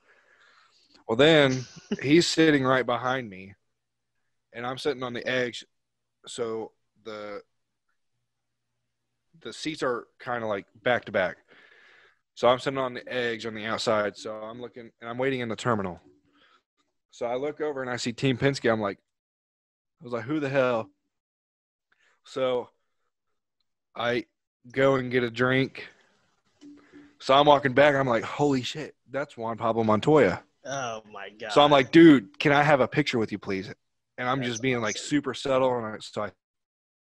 Well, then he's sitting right behind me, and I'm sitting on the edge. So the seats are kind of like back to back. So I'm sitting on the edge on the outside. So I'm looking, and I'm waiting in the terminal. So I look over and I see Team Penske. I was like, who the hell? So I go and get a drink. So I'm walking back. I'm like, holy shit, that's Juan Pablo Montoya. Oh, my God. So I'm like, dude, can I have a picture with you, please? And I'm just being awesome. like super subtle. And so I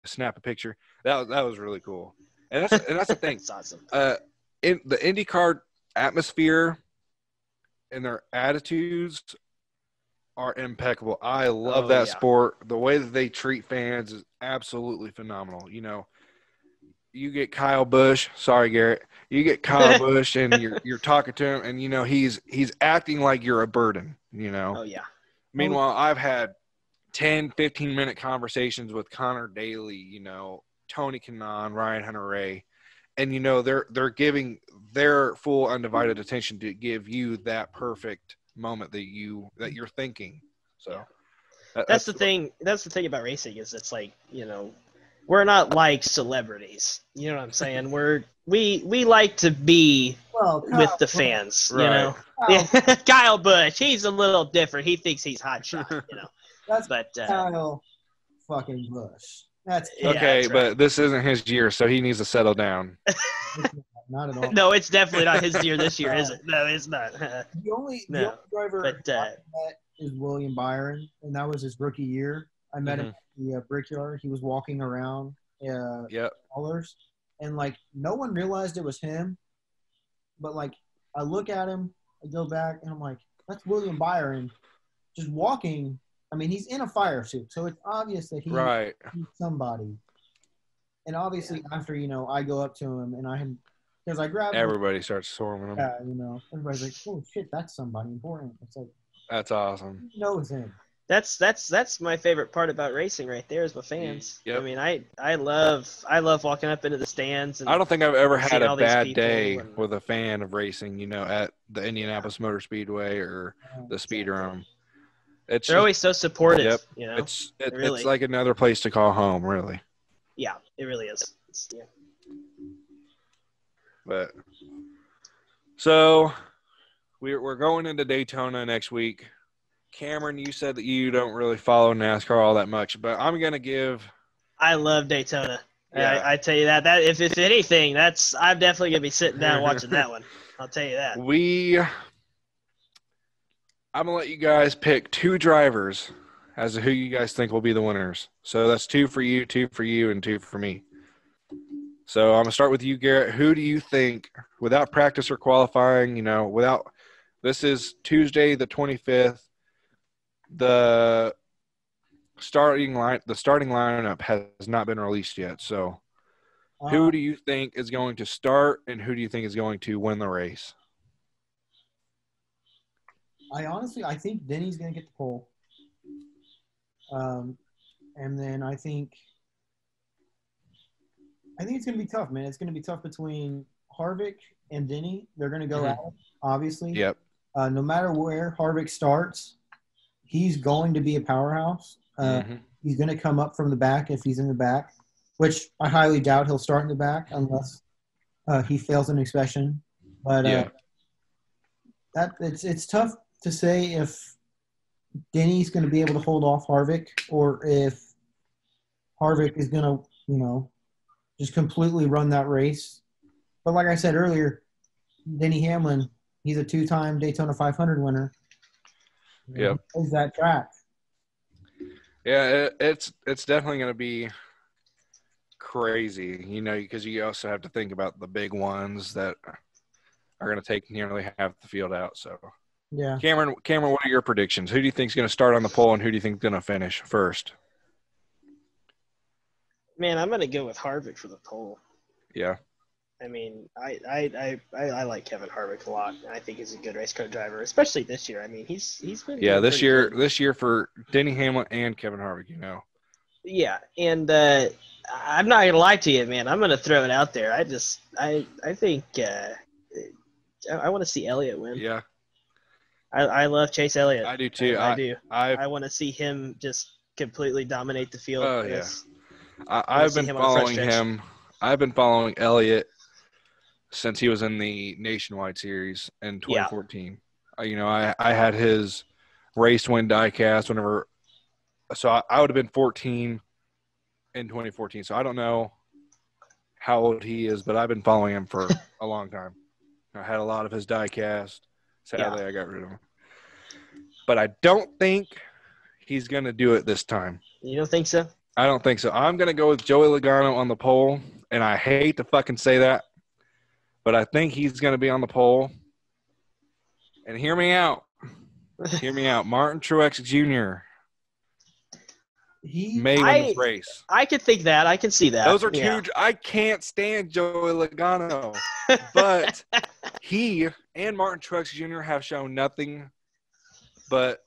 snap a picture. That was really cool. And that's the thing. That's awesome. In the IndyCar atmosphere and their attitudes are impeccable. I love that sport. The way that they treat fans is absolutely phenomenal. You get Kyle Busch. Sorry, Garrett. You get Kyle Busch, and you're talking to him, and he's acting like you're a burden. Oh yeah. Meanwhile, I've had 10, 15-minute conversations with Connor Daly. Tony Kanaan, Ryan Hunter-Reay, and they're giving their full undivided attention to give you that perfect moment that you're thinking. So that's the thing. That's the thing about racing is it's like we're not like celebrities. You know what I'm saying? We like to be with the fans. Right. Kyle Busch, he's a little different. He thinks he's hot shot. That's but Kyle fucking Busch. That's Yeah, Okay, that's right. but this isn't his year, so he needs to settle down. not at all. No, it's definitely not his year this year, is it? No, it's not. The only No, driver but, I met is William Byron, and that was his rookie year. I met him at the Brickyard. He was walking around Yep. Colors, and like no one realized it was him. But like I look at him, I go back, and I'm like, that's William Byron, just walking. I mean, he's in a fire suit, so it's obvious that he's somebody. And obviously, after I go up to him and because I grabbed him. Everybody starts swarming him. Yeah, everybody's like, "Oh shit, that's somebody important." It's like, That's awesome. he knows him. that's my favorite part about racing right there is the fans. Yep. I mean, I love walking up into the stands. And I don't think I've ever had seeing a all these bad people day and- with a fan of racing, at the Indianapolis Motor Speedway or the Speedrome. It's They're always so supportive. Yep. Really. It's like another place to call home, really. Yeah, it really is. But so we're going into Daytona next week. Cameron, you said that you don't really follow NASCAR all that much, but I'm gonna give. I love Daytona. Yeah. I tell you that if anything, I'm definitely gonna be sitting down watching that one. I'll tell you that. I'm gonna let you guys pick 2 drivers as to who you guys think will be the winners. So that's 2 for you, 2 for you, and 2 for me. So I'm gonna start with you, Garrett. Who do you think, without practice or qualifying, this is Tuesday the 25th. The starting lineup has not been released yet. So who do you think is going to start, and who do you think is going to win the race? I think Denny's going to get the pole. And then I think it's going to be tough, man. It's going to be tough between Harvick and Denny. They're going to go at it, obviously. Yep. No matter where Harvick starts, he's going to be a powerhouse. He's going to come up from the back if he's in the back, which I highly doubt he'll start in the back unless he fails an inspection. But it's tough to say if Denny's going to be able to hold off Harvick or if Harvick is going to, just completely run that race. But like I said earlier, Denny Hamlin, he's a 2-time Daytona 500 winner. Yep. He knows that track. Yeah, it's definitely going to be crazy, because you also have to think about the big ones that are going to take nearly half the field out. So, yeah. Cameron, what are your predictions? Who do you think is going to start on the pole, and who do you think is going to finish first? Man, I'm going to go with Harvick for the pole. Yeah. I mean, I like Kevin Harvick a lot. I think he's a good race car driver, especially this year. I mean, he's been this year for Denny Hamlin and Kevin Harvick, Yeah, and I'm not gonna lie to you, man. I'm gonna throw it out there. I think I want to see Elliott win. Yeah. I love Chase Elliott. I do too. I do. I want to see him just completely dominate the field. Oh yeah. I've been following him. I've been following Elliott since he was in the Nationwide Series in 2014. Yeah. I had his race win diecast whenever. So I would have been 14 in 2014. So I don't know how old he is, but I've been following him for a long time. I had a lot of his diecast. Sadly, I got rid of him. But I don't think he's going to do it this time. You don't think so? I don't think so. I'm going to go with Joey Logano on the pole, and I hate to fucking say that, but I think he's going to be on the pole. And hear me out. Hear me out. Martin Truex Jr. may win this race. I could think that. I can see that. Those are huge. I can't stand Joey Logano, but he and Martin Truex Jr. have shown nothing but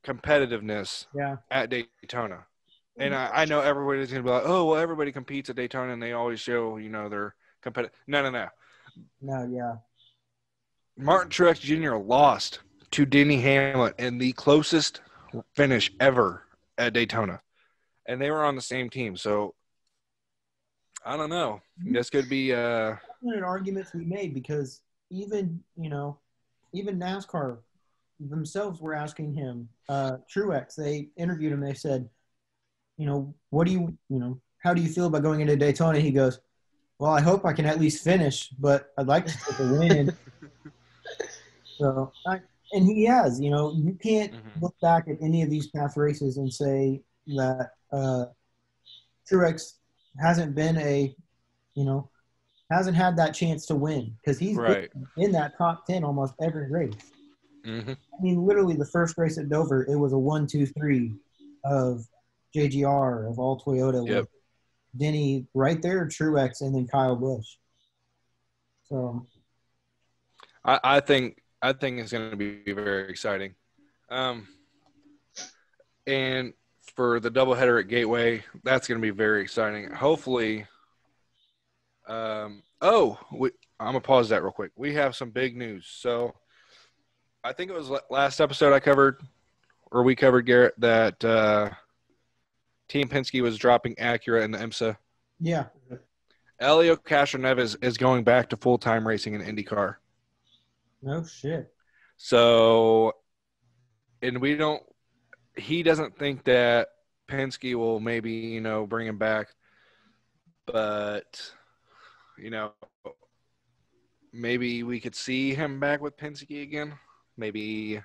competitiveness at Daytona. And I know everybody's going to be like, oh, well, everybody competes at Daytona and they always show, they're competitive. No. No, yeah. Martin Truex Jr. lost to Denny Hamlin in the closest finish ever at Daytona. And they were on the same team. So, I don't know. This could be an argument to be made because even NASCAR themselves were asking him, Truex, they interviewed him. They said, what do how do you feel about going into Daytona? He goes, well, I hope I can at least finish, but I'd like to take a win. And he has, you can't look back at any of these past races and say that Truex hasn't been hasn't had that chance to win because he's Right. been in that top 10 almost every race. Mm-hmm. I mean, literally the first race at Dover, it was a 1-2-3 of JGR, of all Toyota. Yep. With Denny right there, Truex, and then Kyle Busch. So I think it's going to be very exciting. And for the doubleheader at Gateway, that's going to be very exciting. Hopefully, I'm going to pause that real quick. We have some big news. So I think it was last episode we covered, Garrett, that Team Penske was dropping Acura in the IMSA. yeah. Elio Castroneves is going back to full-time racing in IndyCar. No shit. So, and he doesn't think that Penske will maybe, bring him back. But, maybe we could see him back with Penske again. Maybe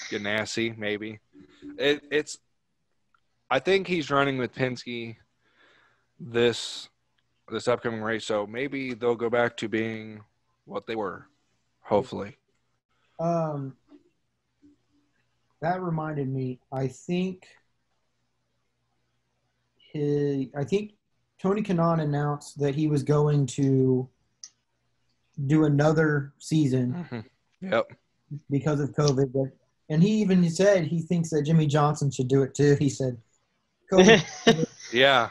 Ganassi, maybe. I think he's running with Penske this upcoming race, so maybe they'll go back to being what they were, hopefully. That reminded me. I think Tony Kanaan announced that he was going to do another season. Mm-hmm. Yep. Because of COVID, and he even said he thinks that Jimmy Johnson should do it too. He said, COVID, yeah.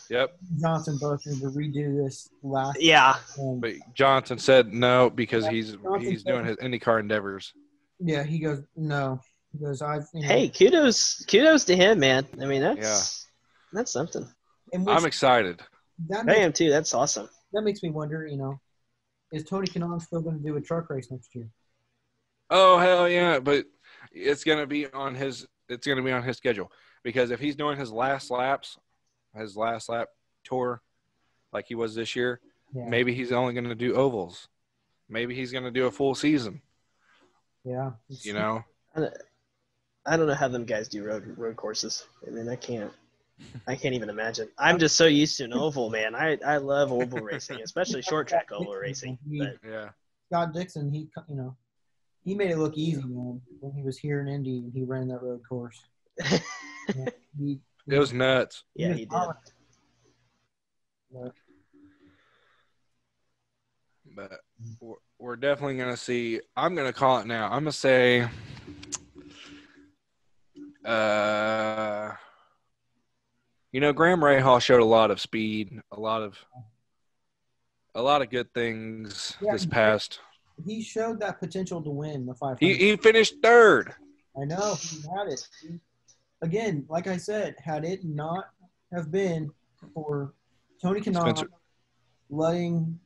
Yep. Johnson both need to redo this last. Yeah. But Johnson said no because he's doing his IndyCar endeavors. Yeah, he goes no. He goes Hey, kudos to him, man. I mean that's something. I'm excited. I am too. That's awesome. That makes me wonder. Is Tony Kanaan still going to do a truck race next year? Oh hell yeah! But it's gonna be on his schedule because if he's doing his last lap tour, like he was this year, maybe he's only gonna do ovals. Maybe he's gonna do a full season. Yeah. I don't know how them guys do road courses. I mean, I can't even imagine. I'm just so used to an oval, man. I love oval racing, especially short track oval racing. But Scott Dixon, he made it look easy, man, when he was here in Indy and he ran that road course. It was nuts. Yeah, he did. But we're definitely going to see – I'm going to call it now. I'm going to say Graham Rahal showed a lot of speed, a lot of good things this past – he showed that potential to win the 500. He finished third. I know. He had it. Again, like I said, had it not have been for Tony Kanaan letting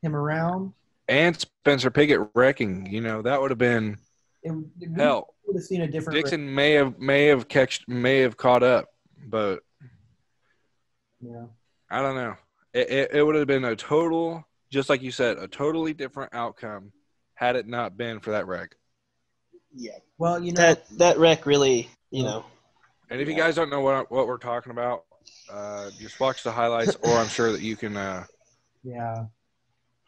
him around. And Spencer Pigot wrecking, that would have been hell. We would have seen a different Dixon may have caught up, but I don't know. It would have been a total – just like you said, a totally different outcome had it not been for that wreck. Yeah. Well, that wreck really, And if you guys don't know what we're talking about, just watch the highlights, or I'm sure that you can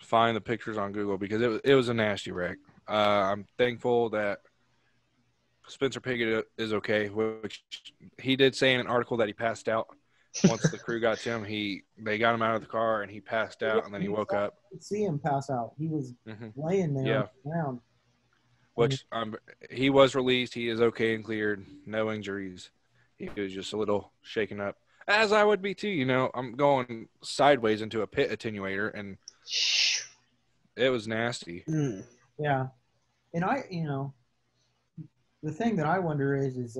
find the pictures on Google because it was a nasty wreck. I'm thankful that Spencer Pigot is okay, which he did say in an article that he passed out. Once the crew got to him, they got him out of the car and he passed out, and then he woke up. I could see him pass out. He was laying there on the ground. Which he was released. He is okay and cleared. No injuries. He was just a little shaken up, as I would be too. I'm going sideways into a pit attenuator, and it was nasty. Yeah, and the thing that I wonder is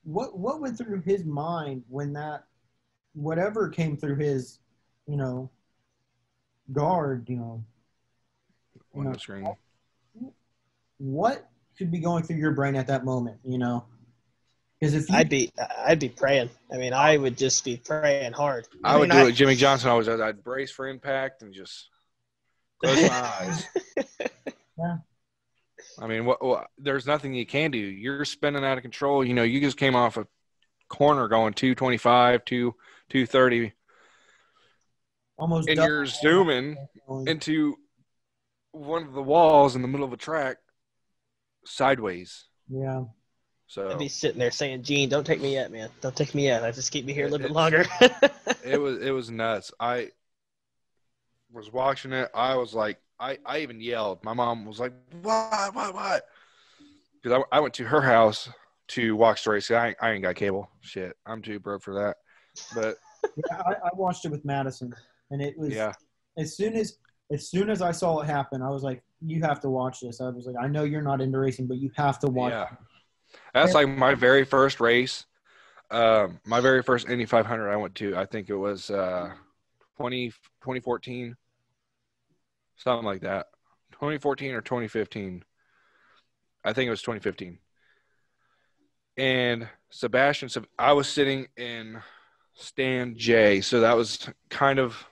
what went through his mind when that whatever came through his guard on the screen. What could be going through your brain at that moment, you know? Because if you, I'd be praying. I mean, I would just be praying hard. I would do what Jimmy Johnson always does. I'd brace for impact and just close my eyes. Yeah. I mean, what? There's nothing you can do. You're spinning out of control. You know, you just came off a corner going 225, 230, almost and double you're zooming into one of the walls in the middle of a track sideways. Yeah. So I'd be sitting there saying, "Gene, don't take me yet, man. Don't take me yet. I just keep me here a little bit longer." it was nuts. I was watching it. I was like, I even yelled. My mom was like, what? Because I went to her house to watch the race. I ain't got cable. Shit, I'm too broke for that. But yeah, I watched it with Madison, and it was yeah. As soon as I saw it happen, I was like, "You have to watch this." I was like, "I know you're not into racing, but you have to watch." Yeah, it. that's like my very first race. My very first Indy 500 I went to. I think it was 2014, something like that. 2014 or 2015. I think it was 2015. And Sebastian, I was sitting in stand J, so that was kind of,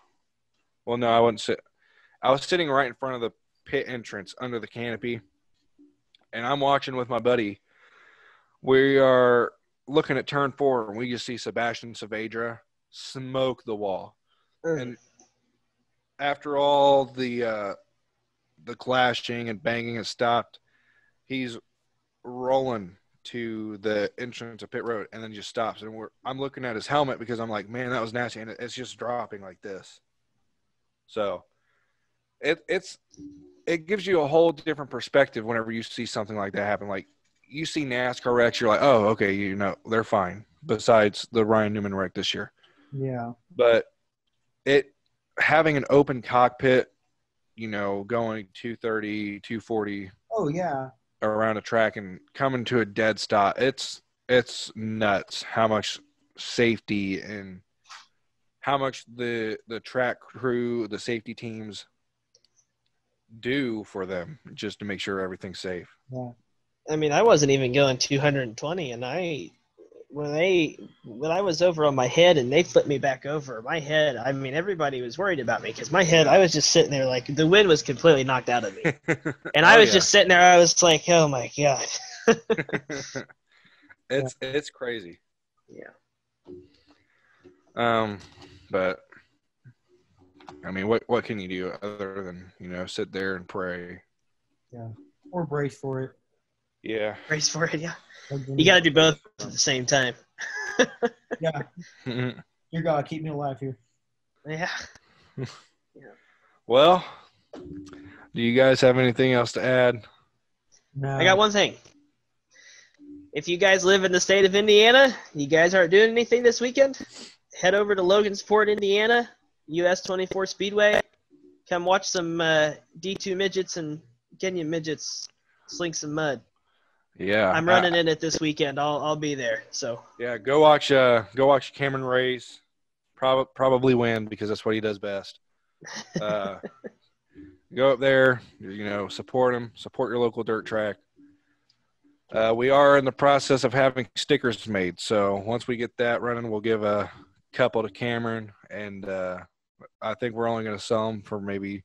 well, no, I wasn't sit. I was sitting right in front of the pit entrance under the canopy, and I'm watching with my buddy. We are looking at turn 4, and we just see Sebastian Saavedra smoke the wall. And after all the clashing and banging has stopped, he's rolling to the entrance of pit road and then just stops. And I'm looking at his helmet because I'm like, man, that was nasty. And it's just dropping like this. So it gives you a whole different perspective whenever you see something like that happen. Like you see NASCAR wrecks, you're like, oh, okay, you know, they're fine. Besides the Ryan Newman wreck this year. Yeah. But having an open cockpit, you know, going 230, 240. Oh yeah. Around a track and coming to a dead stop, it's nuts how much safety and how much the track crew, the safety teams do for them just to make sure everything's safe. Yeah. I mean, I wasn't even going 220, and when I was over on my head and they flipped me back over, my head, I mean, everybody was worried about me because my head, I was just sitting there like the wind was completely knocked out of me. And I was just sitting there, I was like, oh my God. It's crazy. Yeah. But I mean, what can you do other than, you know, sit there and pray? Yeah. Or brace for it. Yeah. Brace for it, yeah. You got to do both at the same time. Yeah. Dear God, keep me alive here. Yeah. Well, do you guys have anything else to add? No. I got one thing. If you guys live in the state of Indiana, you guys aren't doing anything this weekend, head over to Logansport, Indiana, US 24 Speedway. Come watch some D2 midgets and Kenyan midgets sling some mud. Yeah. I'm running in it this weekend. I'll be there. So yeah, go watch Cameron race. Probably win because that's what he does best. Go up there, you know, support him, support your local dirt track. We are in the process of having stickers made, so once we get that running, we'll give a couple to Cameron, and I think we're only going to sell them for maybe.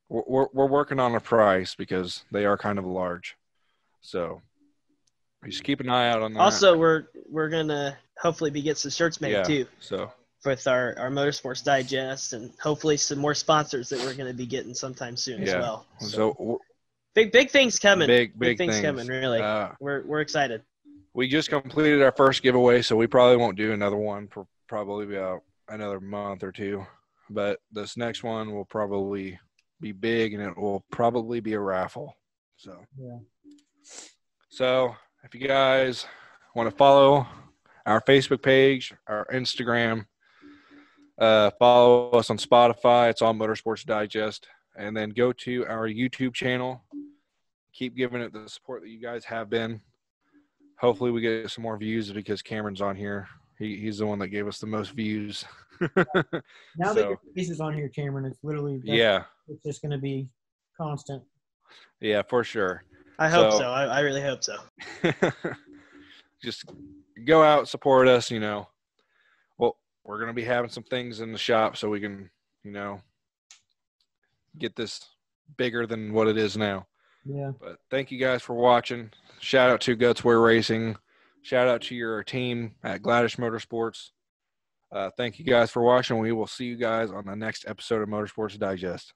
We're working on a price because they are kind of large, so just keep an eye out on that. Also, we're gonna hopefully get some shirts made too. So with our Motorsports Digest and hopefully some more sponsors that we're going to be getting sometime soon as well. So big things coming. Big things coming. Really, we're excited. We just completed our first giveaway, so we probably won't do another one for probably about another month or two. But this next one will probably be big, and it will probably be a raffle. So if you guys want to follow our Facebook page, our Instagram, follow us on Spotify. It's all Motorsports Digest. And then go to our YouTube channel. Keep giving it the support that you guys have been. Hopefully we get some more views because Cameron's on here. He's the one that gave us the most views. Now that your face is on here, Cameron, it's literally it's just going to be constant. Yeah, for sure. I hope so. I really hope so. Just go out, support us. Well, we're going to be having some things in the shop so we can, get this bigger than what it is now. Yeah. But thank you guys for watching. Shout out to Gutswear Racing. Shout out to your team at Gladish Motorsports. Thank you guys for watching. We will see you guys on the next episode of Motorsports Digest.